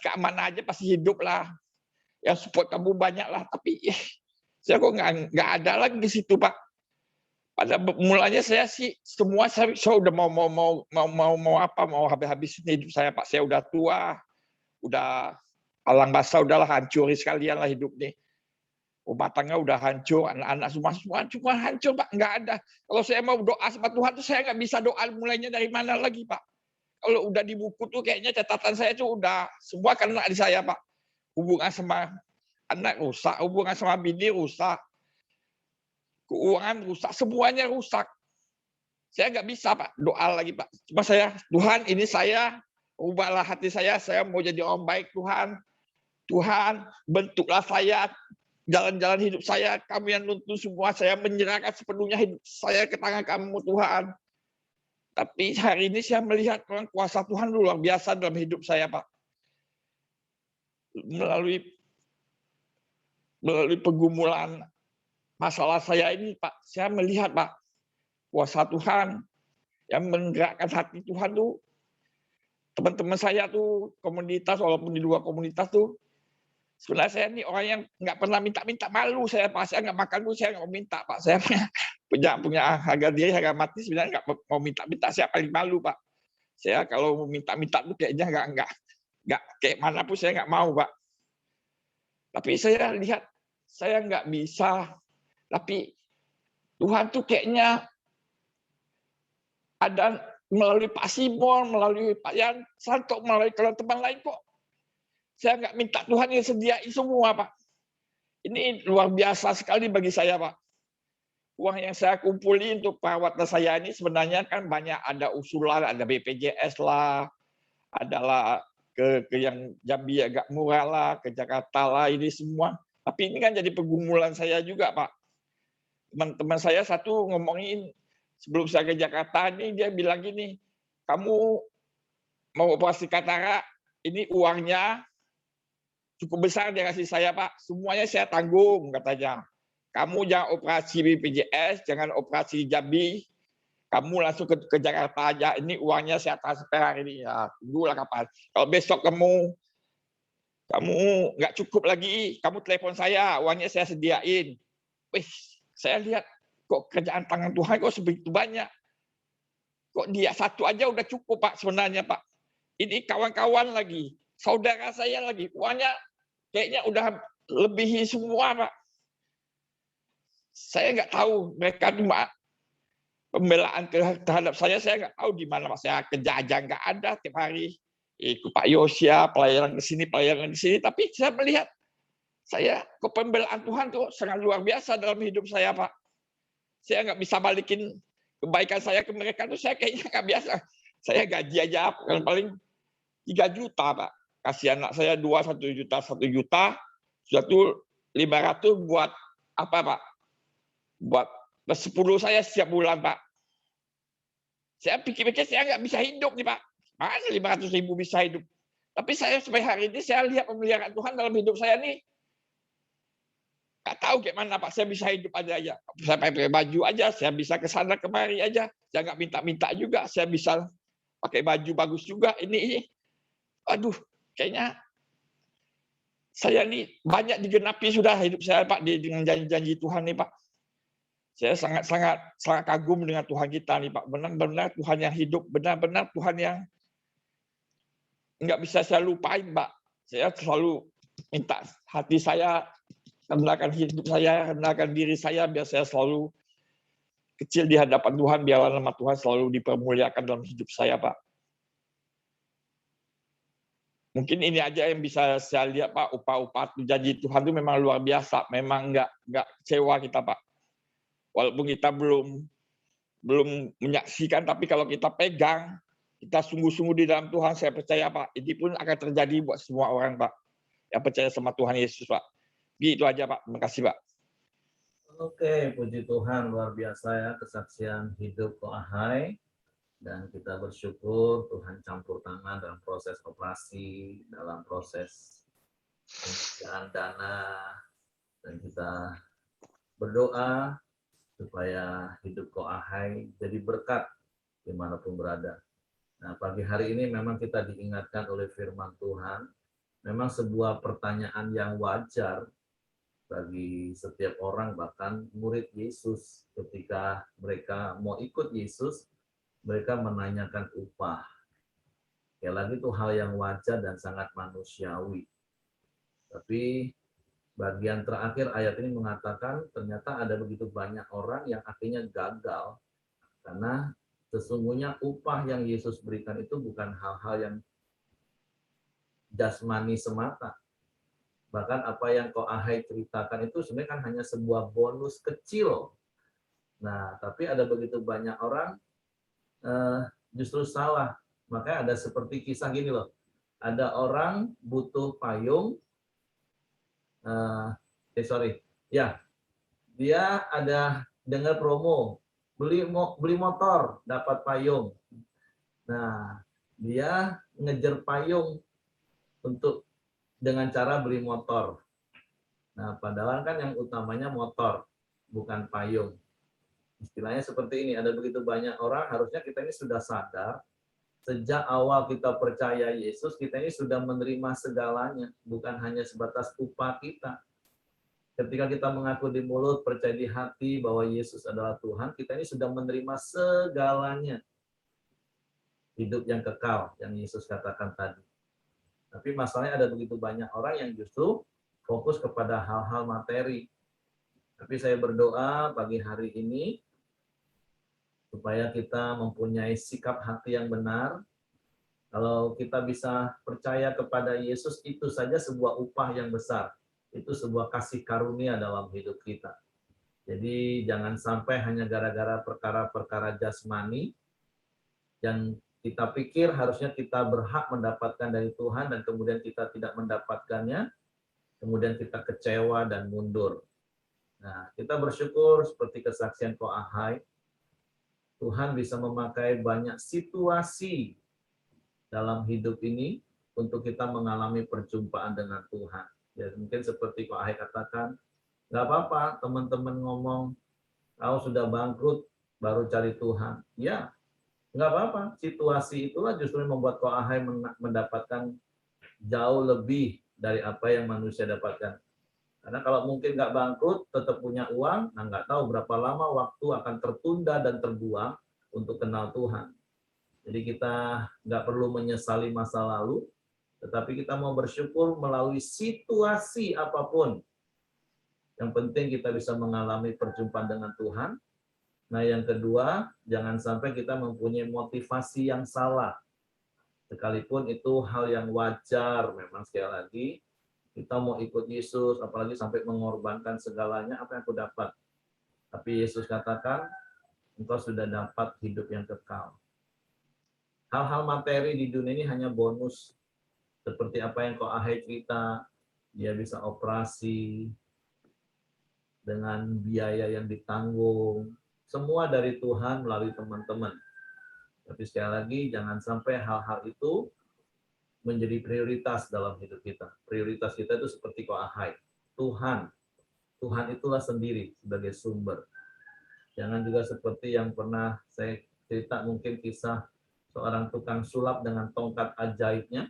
keamanan aja, pasti hidup lah. Yang support kamu banyak lah, tapi saya kok nggak ada lagi di situ, Pak. Pada mulanya saya sih semua saya udah mau habis-habisin hidup saya, Pak. Saya udah tua, udah alang basah, udahlah hancur sekalian lah hidup nih. Rumah tangga udah hancur, anak-anak semua hancur, Pak. Nggak ada. Kalau saya mau doa sama Tuhan tuh saya nggak bisa doa mulainya dari mana lagi, Pak. Kalau udah di buku tuh kayaknya catatan saya tuh udah semua kena di saya, Pak. Hubungan sama anak rusak, hubungan sama bini rusak, keuangan rusak, semuanya rusak. Saya nggak bisa, Pak, doa lagi, Pak. Cuma Tuhan ini saya, ubahlah hati saya mau jadi orang baik, Tuhan. Tuhan, bentuklah saya, jalan-jalan hidup saya, kamu yang nuntun semua, saya menyerahkan sepenuhnya hidup saya ke tangan kamu, Tuhan. Tapi hari ini saya melihat kuasa Tuhan luar biasa dalam hidup saya, Pak. Melalui pergumulan masalah saya ini, Pak, saya melihat, Pak, kuasa Tuhan yang menggerakkan hati Tuhan tuh. Teman-teman saya tuh komunitas, walaupun di luar komunitas tuh, sebenarnya saya ini orang yang nggak pernah minta-minta, malu saya, Pak. Saya nggak makan dulu, saya nggak mau minta, Pak. Saya punya harga diri, harga mati, sebenarnya nggak mau minta-minta. Saya paling malu, Pak. Saya kalau mau minta-minta tuh kayaknya nggak kayak mana pun saya nggak mau, Pak. Tapi saya lihat saya nggak bisa. Tapi Tuhan tuh kayaknya ada melalui Pak Simon, melalui Pak Yan Santo, melalui teman lain kok. Saya nggak minta Tuhan yang sediain semua, Pak. Ini luar biasa sekali bagi saya, Pak. Uang yang saya kumpulin untuk perawatan saya ini sebenarnya kan banyak, ada usulan, ada BPJS lah, adalah ke yang Jambi agak murah lah, ke Jakarta lah, ini semua. Tapi ini kan jadi pergumulan saya juga, Pak. Teman-teman saya satu ngomongin, sebelum saya ke Jakarta ini dia bilang gini, kamu mau operasi katarak, ini uangnya cukup besar dia kasih saya, Pak. Semuanya saya tanggung, katanya. Kamu jangan operasi BPJS, jangan operasi Jambi, kamu langsung ke Jakarta aja. Ini uangnya saya transfer hari ini. Ya, tunggulah kapan. Kalau besok kamu nggak cukup lagi, kamu telepon saya, uangnya saya sediain. Wih, saya lihat kok kerjaan tangan Tuhan kok sebegitu banyak. Kok dia satu aja udah cukup, Pak, sebenarnya, Pak. Ini kawan-kawan lagi, saudara saya lagi, uangnya kayaknya udah lebihi semua, Pak. Saya nggak tahu mereka cuma pembelaan terhadap saya nggak tahu di mana, Pak. Saya kerja aja nggak ada tiap hari. Ikut Pak Yosia, pelayanan ke sini, pelayanan di sini. Tapi saya melihat pembelaan Tuhan tuh sangat luar biasa dalam hidup saya, Pak. Saya nggak bisa balikin kebaikan saya ke mereka tuh, saya kayaknya nggak biasa. Saya gaji aja paling 3 juta, Pak. Kasih anak saya 1 juta, 1 juta, sudah tuh 500 buat apa, Pak? Buat 10 saya setiap bulan, Pak. Saya pikir-pikir saya nggak bisa hidup nih, Pak. Mana 500.000 bisa hidup. Tapi saya sampai hari ini saya lihat pemeliharaan Tuhan dalam hidup saya nih. Nggak tahu kayak mana, Pak. Saya bisa hidup aja. Saya pakai baju aja, saya bisa ke sana kemari aja. Saya nggak minta-minta juga. Saya bisa pakai baju bagus juga. Ini. Aduh, kayaknya Saya ini banyak digenapi sudah hidup saya Pak dengan janji-janji Tuhan nih Pak. Saya sangat kagum dengan Tuhan kita nih Pak. Benar-benar Tuhan yang hidup, benar-benar Tuhan yang nggak bisa saya lupain Pak. Saya selalu minta hati saya, kendalikan hidup saya, kendalikan diri saya, biar saya selalu kecil di hadapan Tuhan, biarlah nama Tuhan selalu dipermuliakan dalam hidup saya Pak. Mungkin ini aja yang bisa saya lihat Pak, upah-upah janji Tuhan itu memang luar biasa, memang nggak kecewa kita Pak. Walaupun kita belum menyaksikan, tapi kalau kita pegang, kita sungguh-sungguh di dalam Tuhan, saya percaya Pak, ini pun akan terjadi buat semua orang Pak, yang percaya sama Tuhan Yesus Pak. Gitu aja Pak, terima kasih Pak. Oke, puji Tuhan, luar biasa ya kesaksian hidup Ko Ahai. Dan kita bersyukur Tuhan campur tangan dalam proses operasi, dalam proses penyediaan dana, dan kita berdoa supaya hidup Ko Ahai jadi berkat dimanapun berada. Nah, pagi hari ini memang kita diingatkan oleh firman Tuhan, memang sebuah pertanyaan yang wajar bagi setiap orang, bahkan murid Yesus ketika mereka mau ikut Yesus, mereka menanyakan upah. Sekali lagi itu hal yang wajar dan sangat manusiawi. Tapi bagian terakhir ayat ini mengatakan ternyata ada begitu banyak orang yang akhirnya gagal karena sesungguhnya upah yang Yesus berikan itu bukan hal-hal yang jasmani semata. Bahkan apa yang Ko Ahai ceritakan itu sebenarnya kan hanya sebuah bonus kecil. Nah, tapi ada begitu banyak orang justru salah. Makanya ada seperti kisah gini loh. Ada orang butuh payung. Dia ada dengar promo. Beli motor, dapat payung. Nah, dia ngejar payung untuk dengan cara beli motor. Nah, padahal kan yang utamanya motor, bukan payung. Istilahnya seperti ini, ada begitu banyak orang, harusnya kita ini sudah sadar, sejak awal kita percaya Yesus, kita ini sudah menerima segalanya, bukan hanya sebatas upah kita. Ketika kita mengaku di mulut, percaya di hati bahwa Yesus adalah Tuhan, kita ini sudah menerima segalanya. Hidup yang kekal, yang Yesus katakan tadi. Tapi masalahnya ada begitu banyak orang yang justru fokus kepada hal-hal materi. Tapi saya berdoa pagi hari ini, supaya kita mempunyai sikap hati yang benar. Kalau kita bisa percaya kepada Yesus, itu saja sebuah upah yang besar. Itu sebuah kasih karunia dalam hidup kita. Jadi jangan sampai hanya gara-gara perkara-perkara jasmani, yang kita pikir harusnya kita berhak mendapatkan dari Tuhan, dan kemudian kita tidak mendapatkannya, kemudian kita kecewa dan mundur. Nah, kita bersyukur seperti kesaksian Ko Ahai, Tuhan bisa memakai banyak situasi dalam hidup ini untuk kita mengalami perjumpaan dengan Tuhan. Ya, mungkin seperti Ko Ahai katakan, nggak apa-apa teman-teman ngomong, kau sudah bangkrut, baru cari Tuhan. Ya, nggak apa-apa. Situasi itulah justru yang membuat Ko Ahai mendapatkan jauh lebih dari apa yang manusia dapatkan. Karena kalau mungkin nggak bangkrut, tetap punya uang, nah nggak tahu berapa lama waktu akan tertunda dan terbuang untuk kenal Tuhan. Jadi kita nggak perlu menyesali masa lalu, tetapi kita mau bersyukur melalui situasi apapun. Yang penting kita bisa mengalami perjumpaan dengan Tuhan. Nah, yang kedua, jangan sampai kita mempunyai motivasi yang salah. Sekalipun itu hal yang wajar, memang sekali lagi, kita mau ikut Yesus, apalagi sampai mengorbankan segalanya, apa yang aku dapat. Tapi Yesus katakan, engkau sudah dapat hidup yang kekal. Hal-hal materi di dunia ini hanya bonus. Seperti apa yang Ko Ahai cerita, dia bisa operasi dengan biaya yang ditanggung. Semua dari Tuhan melalui teman-teman. Tapi sekali lagi, jangan sampai hal-hal itu menjadi prioritas dalam hidup kita. Prioritas kita itu seperti Ko Ahai. Tuhan. Tuhan itulah sendiri sebagai sumber. Jangan juga seperti yang pernah saya cerita, mungkin kisah seorang tukang sulap dengan tongkat ajaibnya.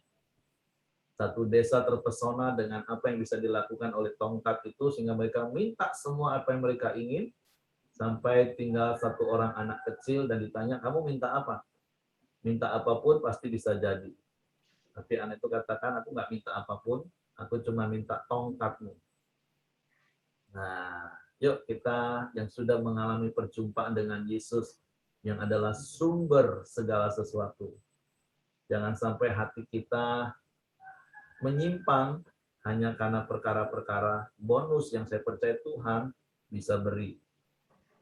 Satu desa terpesona dengan apa yang bisa dilakukan oleh tongkat itu, sehingga mereka minta semua apa yang mereka ingin, sampai tinggal satu orang anak kecil dan ditanya, kamu minta apa? Minta apapun pasti bisa jadi. Tapi anak itu katakan, aku nggak minta apapun, aku cuma minta tongkatmu. Nah, yuk kita yang sudah mengalami perjumpaan dengan Yesus, yang adalah sumber segala sesuatu. Jangan sampai hati kita menyimpang hanya karena perkara-perkara bonus yang saya percaya Tuhan bisa beri.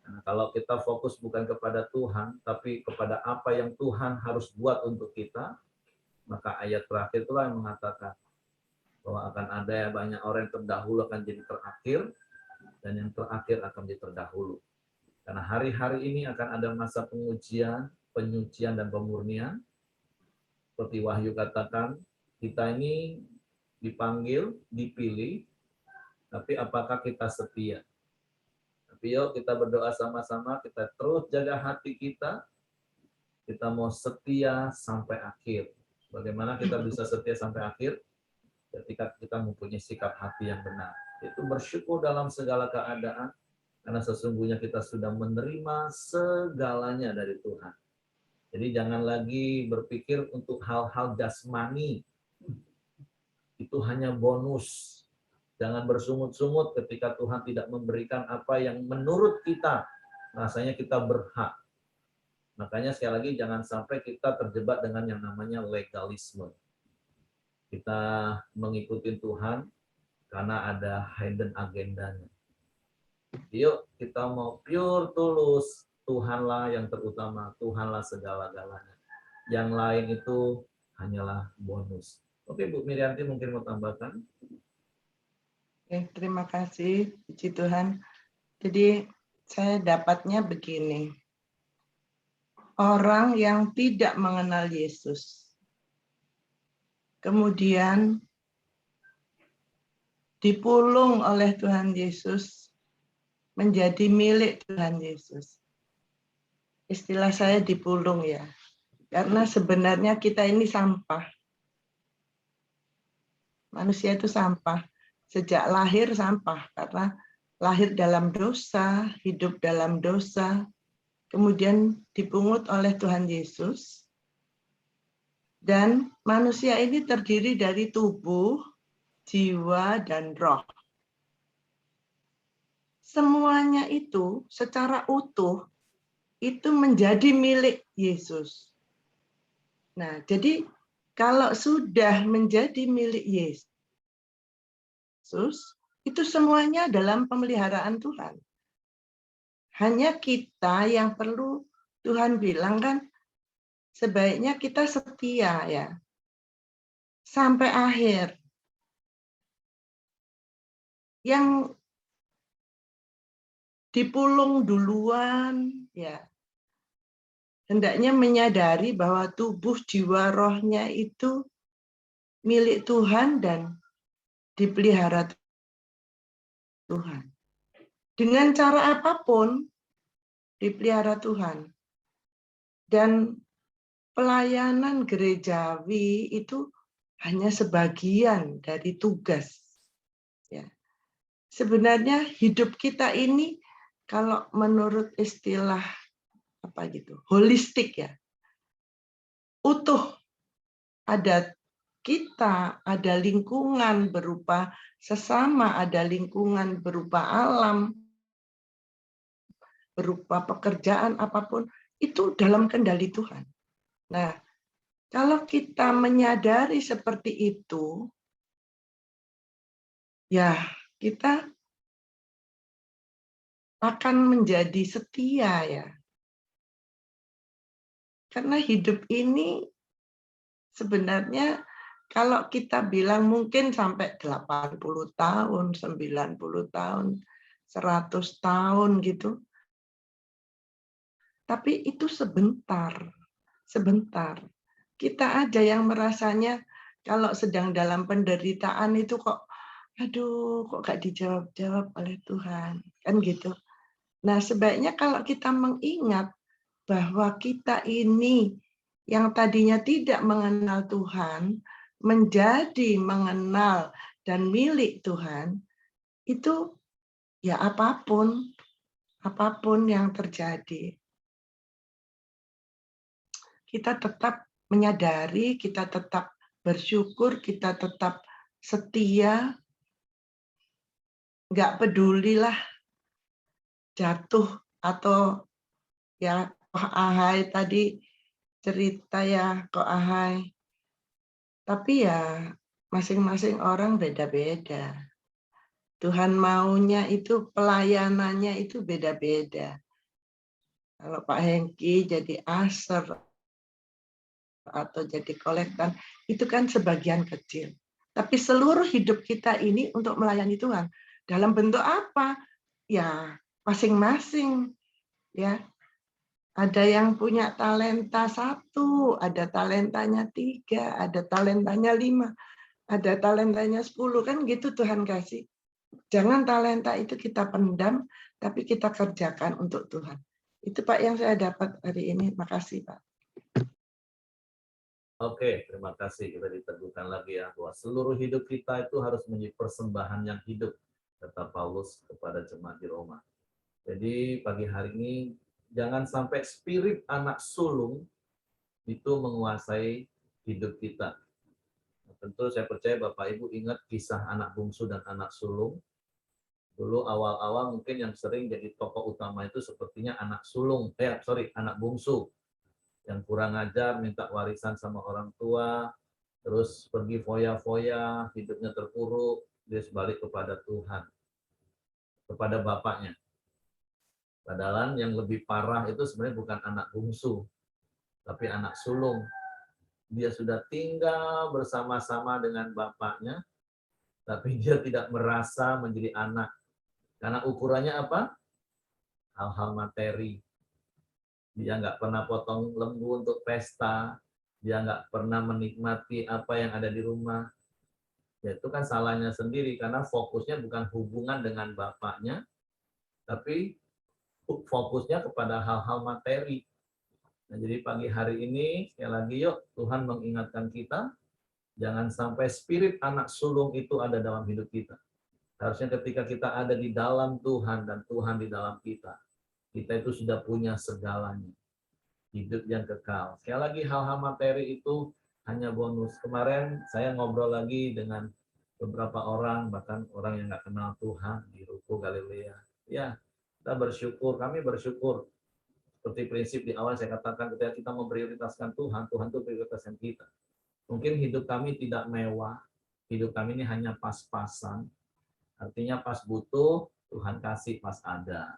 Nah, kalau kita fokus bukan kepada Tuhan, tapi kepada apa yang Tuhan harus buat untuk kita, maka ayat terakhir itulah yang mengatakan bahwa akan ada banyak orang yang terdahulu akan jadi terakhir, dan yang terakhir akan jadi terdahulu. Karena hari-hari ini akan ada masa pengujian, penyucian, dan pemurnian. Seperti Wahyu katakan, kita ini dipanggil, dipilih, tapi apakah kita setia? Tapi yuk kita berdoa sama-sama, kita terus jaga hati kita mau setia sampai akhir. Bagaimana kita bisa setia sampai akhir? Ketika kita mempunyai sikap hati yang benar. Itu bersyukur dalam segala keadaan, karena sesungguhnya kita sudah menerima segalanya dari Tuhan. Jadi jangan lagi berpikir untuk hal-hal jasmani. Itu hanya bonus. Jangan bersungut-sungut ketika Tuhan tidak memberikan apa yang menurut kita rasanya kita berhak. Makanya sekali lagi jangan sampai kita terjebak dengan yang namanya legalisme. Kita mengikuti Tuhan karena ada hidden agendanya. Yuk kita mau pure tulus, Tuhanlah yang terutama, Tuhanlah segala-galanya. Yang lain itu hanyalah bonus. Oke, Bu Mirianti mungkin mau tambahkan? Oke, terima kasih, puji Tuhan. Jadi saya dapatnya begini. Orang yang tidak mengenal Yesus, kemudian dipulung oleh Tuhan Yesus, menjadi milik Tuhan Yesus. Istilah saya dipulung ya, karena sebenarnya kita ini sampah. Manusia itu sampah. Sejak lahir sampah, karena lahir dalam dosa, hidup dalam dosa, kemudian dipungut oleh Tuhan Yesus. Dan manusia ini terdiri dari tubuh, jiwa, dan roh. Semuanya itu secara utuh itu menjadi milik Yesus. Nah, jadi kalau sudah menjadi milik Yesus, itu semuanya dalam pemeliharaan Tuhan. Hanya kita yang perlu, Tuhan bilang kan, sebaiknya kita setia ya, sampai akhir. Yang dipulung duluan, ya, hendaknya menyadari bahwa tubuh, jiwa, rohnya itu milik Tuhan dan dipelihara Tuhan. Dengan cara apapun, dipelihara Tuhan. Dan pelayanan gerejawi itu hanya sebagian dari tugas. Ya. Sebenarnya hidup kita ini, kalau menurut istilah apa gitu, holistik ya, utuh. Ada kita, ada lingkungan berupa sesama, ada lingkungan berupa alam, berupa pekerjaan apapun, itu dalam kendali Tuhan. Nah, kalau kita menyadari seperti itu, ya kita akan menjadi setia ya. Karena hidup ini sebenarnya kalau kita bilang mungkin sampai 80 tahun, 90 tahun, 100 tahun gitu. Tapi itu sebentar. Sebentar. Kita aja yang merasanya kalau sedang dalam penderitaan itu kok, aduh, kok gak dijawab-jawab oleh Tuhan. Kan gitu. Nah, sebaiknya kalau kita mengingat bahwa kita ini yang tadinya tidak mengenal Tuhan, menjadi mengenal dan milik Tuhan, itu ya apapun yang terjadi, kita tetap menyadari, kita tetap bersyukur, kita tetap setia, nggak pedulilah jatuh atau ya Ko Ahai tadi cerita ya Ko Ahai. Tapi ya masing-masing orang beda-beda. Tuhan maunya itu pelayanannya itu beda-beda. Kalau Pak Hengki jadi aser atau jadi kolektan, itu kan sebagian kecil. Tapi seluruh hidup kita ini untuk melayani Tuhan. Dalam bentuk apa? Ya masing-masing. Ya, ada yang punya talenta 1, ada talentanya 3, ada talentanya 5, ada talentanya 10, kan gitu Tuhan kasih. Jangan talenta itu kita pendam, tapi kita kerjakan untuk Tuhan. Itu Pak yang saya dapat hari ini. Makasih Pak. Oke, terima kasih. Kita diteguhkan lagi ya, bahwa seluruh hidup kita itu harus menjadi persembahan yang hidup, kata Paulus kepada jemaat di Roma. Jadi pagi hari ini, jangan sampai spirit anak sulung itu menguasai hidup kita. Nah, tentu saya percaya Bapak Ibu ingat kisah anak bungsu dan anak sulung. Dulu awal-awal mungkin yang sering jadi tokoh utama itu sepertinya anak bungsu. Yang kurang ajar, minta warisan sama orang tua, terus pergi foya-foya, hidupnya terpuruk, dia balik kepada Tuhan, kepada bapaknya. Padahal yang lebih parah itu sebenarnya bukan anak bungsu, tapi anak sulung. Dia sudah tinggal bersama-sama dengan bapaknya, tapi dia tidak merasa menjadi anak. Karena ukurannya apa? Hal-hal materi. Dia nggak pernah potong lembu untuk pesta, dia nggak pernah menikmati apa yang ada di rumah. Ya, itu kan salahnya sendiri, karena fokusnya bukan hubungan dengan bapaknya, tapi fokusnya kepada hal-hal materi. Nah, jadi pagi hari ini, sekali lagi yuk, Tuhan mengingatkan kita, jangan sampai spirit anak sulung itu ada dalam hidup kita. Harusnya ketika kita ada di dalam Tuhan dan Tuhan di dalam kita itu sudah punya segalanya. Hidup yang kekal. Sekali lagi hal-hal materi itu hanya bonus. Kemarin saya ngobrol lagi dengan beberapa orang, bahkan orang yang nggak kenal Tuhan di Ruko Galilea. Ya, kita bersyukur, kami bersyukur. Seperti prinsip di awal saya katakan, ketika kita memprioritaskan Tuhan, Tuhan itu prioritaskan kita. Mungkin hidup kami tidak mewah, hidup kami ini hanya pas-pasan. Artinya pas butuh, Tuhan kasih pas ada.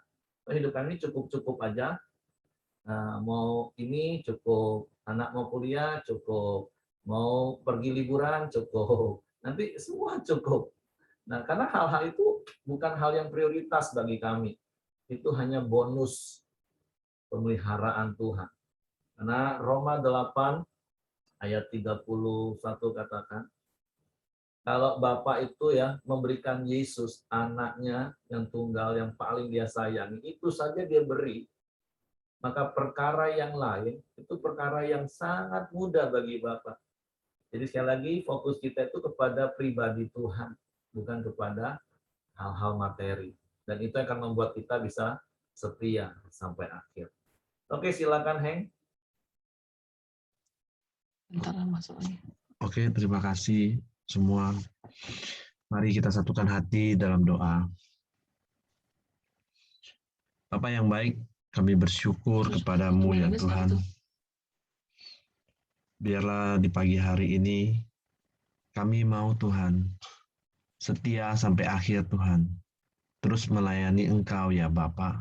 Hidup kami cukup-cukup aja. Mau ini cukup, anak mau kuliah cukup, mau pergi liburan cukup, nanti semua cukup. Nah, karena hal-hal itu bukan hal yang prioritas bagi kami. Itu hanya bonus pemeliharaan Tuhan. Karena Roma 8 ayat 31 katakan, kalau Bapa itu ya memberikan Yesus anaknya yang tunggal yang paling dia sayangi, itu saja dia beri, maka perkara yang lain itu perkara yang sangat mudah bagi Bapa. Jadi sekali lagi fokus kita itu kepada pribadi Tuhan, bukan kepada hal-hal materi. Dan itu akan membuat kita bisa setia sampai akhir. Oke, silakan Heng. Oke, terima kasih semua. Mari kita satukan hati dalam doa. Bapa yang baik, kami bersyukur kepadamu ya Tuhan. Biarlah di pagi hari ini kami mau Tuhan setia sampai akhir Tuhan. Terus melayani Engkau ya Bapa.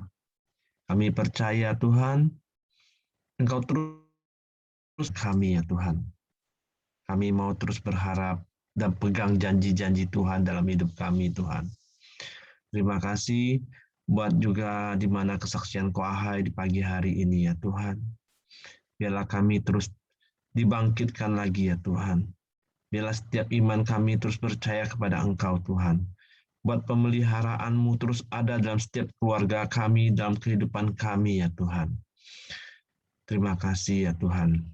Kami percaya Tuhan, Engkau terus kami ya Tuhan. Kami mau terus berharap dan pegang janji-janji Tuhan dalam hidup kami Tuhan. Terima kasih buat juga di mana kesaksian Ko Ahai di pagi hari ini ya Tuhan. Biarlah kami terus dibangkitkan lagi ya Tuhan. Biarlah setiap iman kami terus percaya kepada Engkau Tuhan. Buat pemeliharaanmu terus ada dalam setiap keluarga kami, dalam kehidupan kami ya Tuhan. Terima kasih ya Tuhan.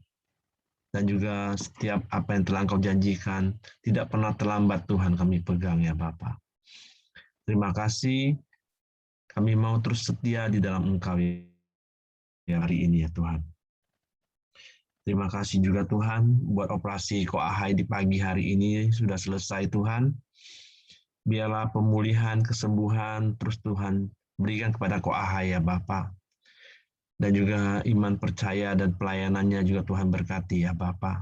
dan juga setiap apa yang telah Engkau janjikan tidak pernah terlambat Tuhan kami pegang ya Bapa. Terima kasih, kami mau terus setia di dalam Engkau ya hari ini ya Tuhan. Terima kasih juga Tuhan buat operasi Ko Ahai di pagi hari ini sudah selesai Tuhan. Biarlah pemulihan, kesembuhan terus Tuhan berikan kepada Ko Ahai ya Bapa. Dan juga iman percaya dan pelayanannya juga Tuhan berkati ya Bapa.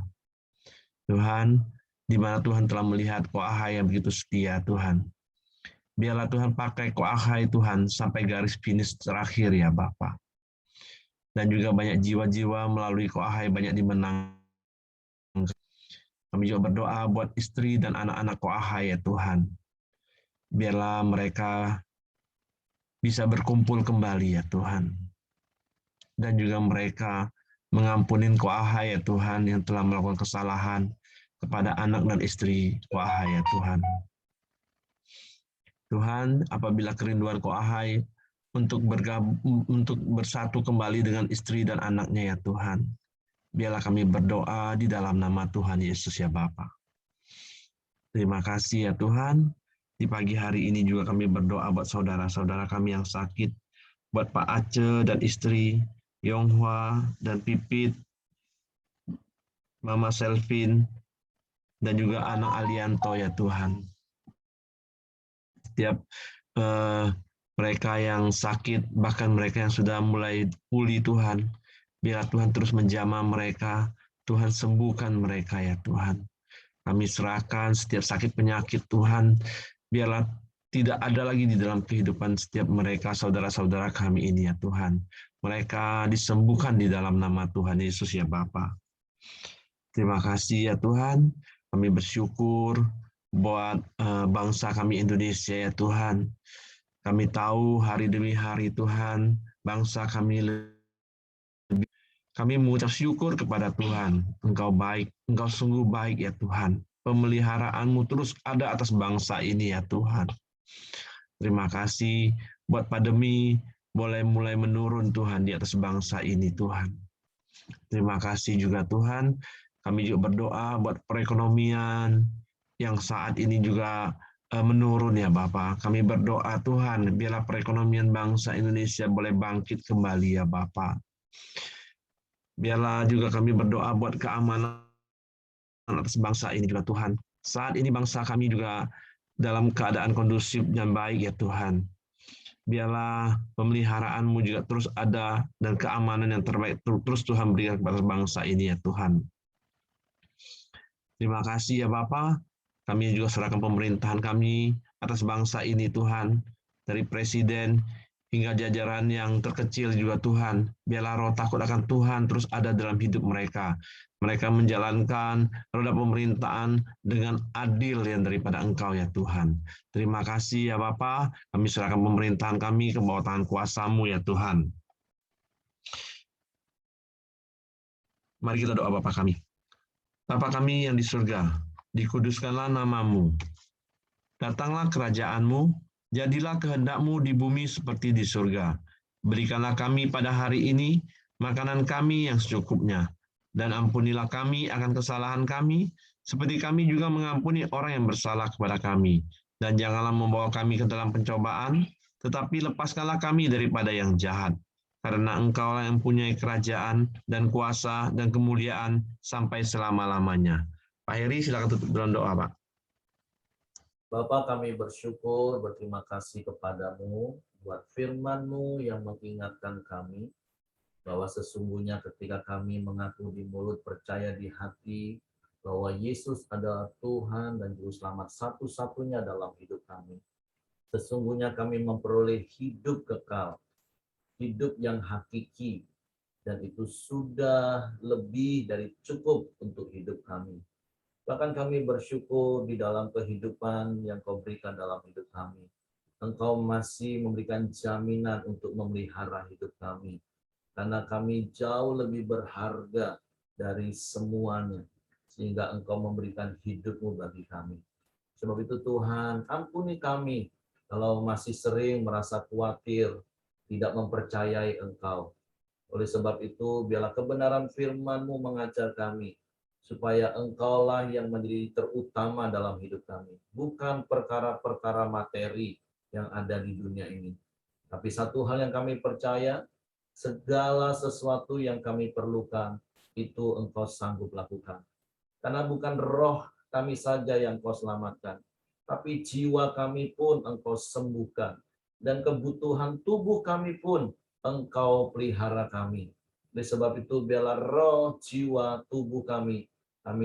Tuhan, di mana Tuhan telah melihat Ko Ahai yang begitu setia Tuhan. Biarlah Tuhan pakai Ko Ahai Tuhan sampai garis finish terakhir ya Bapa. Dan juga banyak jiwa-jiwa melalui Ko Ahai banyak dimenangkan. Kami juga berdoa buat istri dan anak-anak Ko Ahai ya Tuhan. Biarlah mereka bisa berkumpul kembali ya Tuhan. Dan juga mereka mengampunin Ko Ahai ya Tuhan yang telah melakukan kesalahan kepada anak dan istri Ko Ahai ya Tuhan. Tuhan, apabila kerinduan Ko Ahai untuk bersatu kembali dengan istri dan anaknya ya Tuhan, biarlah kami berdoa di dalam nama Tuhan Yesus ya Bapa. Terima kasih ya Tuhan. Di pagi hari ini juga kami berdoa buat saudara-saudara kami yang sakit, buat Pak Aceh dan istri, Yonghua dan Pipit, Mama Selvin, dan juga anak Alianto ya Tuhan. Setiap mereka yang sakit, bahkan mereka yang sudah mulai pulih Tuhan, biarlah Tuhan terus menjamah mereka, Tuhan sembuhkan mereka ya Tuhan. Kami serahkan setiap sakit penyakit Tuhan, biarlah tidak ada lagi di dalam kehidupan setiap mereka, saudara-saudara kami ini ya Tuhan. Mereka disembuhkan di dalam nama Tuhan Yesus ya Bapa. Terima kasih ya Tuhan, kami bersyukur buat bangsa kami Indonesia ya Tuhan. Kami tahu hari demi hari Tuhan, bangsa kami kami mengucap syukur kepada Tuhan. Engkau baik, Engkau sungguh baik ya Tuhan. Pemeliharaanmu terus ada atas bangsa ini ya Tuhan. Terima kasih buat pandemi boleh mulai menurun Tuhan di atas bangsa ini Tuhan. Terima kasih juga Tuhan. Kami juga berdoa buat perekonomian yang saat ini juga menurun ya Bapa. Kami berdoa Tuhan, biarlah perekonomian bangsa Indonesia boleh bangkit kembali ya Bapa. Biarlah juga kami berdoa buat keamanan atas bangsa ini juga Tuhan. Saat ini bangsa kami juga dalam keadaan kondusif dan baik ya Tuhan. Biarlah pemeliharaan-Mu juga terus ada dan keamanan yang terbaik terus Tuhan berikan kepada bangsa ini ya Tuhan. Terima kasih ya Bapa. Kami juga serahkan pemerintahan kami atas bangsa ini Tuhan. Dari Presiden hingga jajaran yang terkecil juga Tuhan. Biarlah roh takut akan Tuhan terus ada dalam hidup mereka. Mereka menjalankan roda pemerintahan dengan adil yang daripada Engkau ya Tuhan. Terima kasih ya Bapa. Kami serahkan pemerintahan kami ke bawah tangan kuasa-Mu ya Tuhan. Mari kita doa Bapa kami. Bapa kami yang di surga, dikuduskanlah nama-Mu. Datanglah kerajaan-Mu, jadilah kehendak-Mu di bumi seperti di surga. Berikanlah kami pada hari ini makanan kami yang secukupnya. Dan ampunilah kami akan kesalahan kami, seperti kami juga mengampuni orang yang bersalah kepada kami. Dan janganlah membawa kami ke dalam pencobaan, tetapi lepaskanlah kami daripada yang jahat. Karena Engkau yang mempunyai kerajaan dan kuasa dan kemuliaan sampai selama-lamanya. Pak Heri, silakan tutup dalam doa, Pak. Bapa, kami bersyukur, berterima kasih kepadamu buat firman-Mu yang mengingatkan kami bahwa sesungguhnya ketika kami mengaku di mulut, percaya di hati bahwa Yesus adalah Tuhan dan Juru Selamat satu-satunya dalam hidup kami. Sesungguhnya kami memperoleh hidup kekal, hidup yang hakiki, dan itu sudah lebih dari cukup untuk hidup kami. Bahkan kami bersyukur di dalam kehidupan yang Kau berikan dalam hidup kami. Engkau masih memberikan jaminan untuk memelihara hidup kami. Karena kami jauh lebih berharga dari semuanya. Sehingga Engkau memberikan hidup-Mu bagi kami. Sebab itu Tuhan, ampuni kami kalau masih sering merasa khawatir, tidak mempercayai Engkau. Oleh sebab itu, biarlah kebenaran firman-Mu mengajar kami supaya Engkaulah yang menjadi terutama dalam hidup kami. Bukan perkara-perkara materi yang ada di dunia ini. Tapi satu hal yang kami percaya, segala sesuatu yang kami perlukan, itu Engkau sanggup lakukan. Karena bukan roh kami saja yang Kau selamatkan, tapi jiwa kami pun Engkau sembuhkan. Dan kebutuhan tubuh kami pun Engkau pelihara kami. Oleh sebab itu, biarlah roh, jiwa, tubuh kami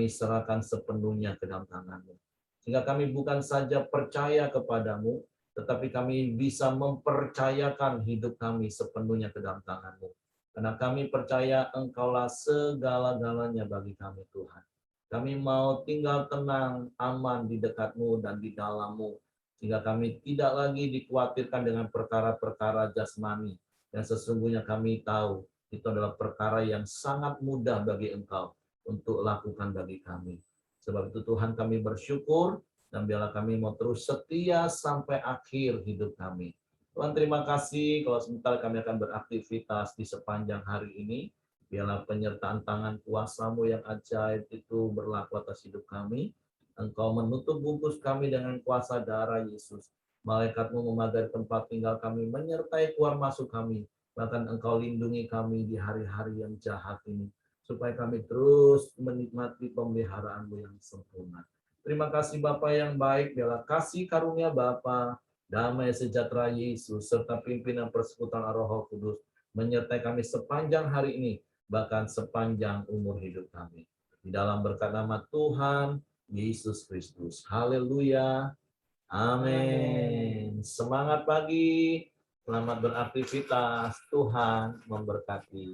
serahkan sepenuhnya ke dalam tangan-Mu. Sehingga kami bukan saja percaya kepadamu, tetapi kami bisa mempercayakan hidup kami sepenuhnya ke dalam tangan-Mu. Karena kami percaya Engkaulah segala-galanya bagi kami, Tuhan. Kami mau tinggal tenang, aman di dekat-Mu dan di dalam-Mu. Sehingga kami tidak lagi dikhawatirkan dengan perkara-perkara jasmani. Yang sesungguhnya kami tahu, itu adalah perkara yang sangat mudah bagi Engkau untuk lakukan bagi kami. Sebab itu Tuhan, kami bersyukur, dan biarlah kami mau terus setia sampai akhir hidup kami. Tuhan, terima kasih kalau sebentar kami akan beraktivitas di sepanjang hari ini. Biarlah penyertaan tangan kuasa-Mu yang ajaib itu berlaku atas hidup kami. Engkau menutup bungkus kami dengan kuasa darah Yesus. Malaikat-Mu memagari tempat tinggal kami, menyertai keluar masuk kami. Bahkan Engkau lindungi kami di hari-hari yang jahat ini, supaya kami terus menikmati pemeliharaan-Mu yang sempurna. Terima kasih Bapa yang baik, biarlah kasih karunia Bapa, damai sejahtera Yesus, serta pimpinan persekutuan Roh Kudus menyertai kami sepanjang hari ini, bahkan sepanjang umur hidup kami. Di dalam berkat nama Tuhan Yesus Kristus. Haleluya. Amin. Semangat pagi. Selamat beraktivitas. Tuhan memberkati.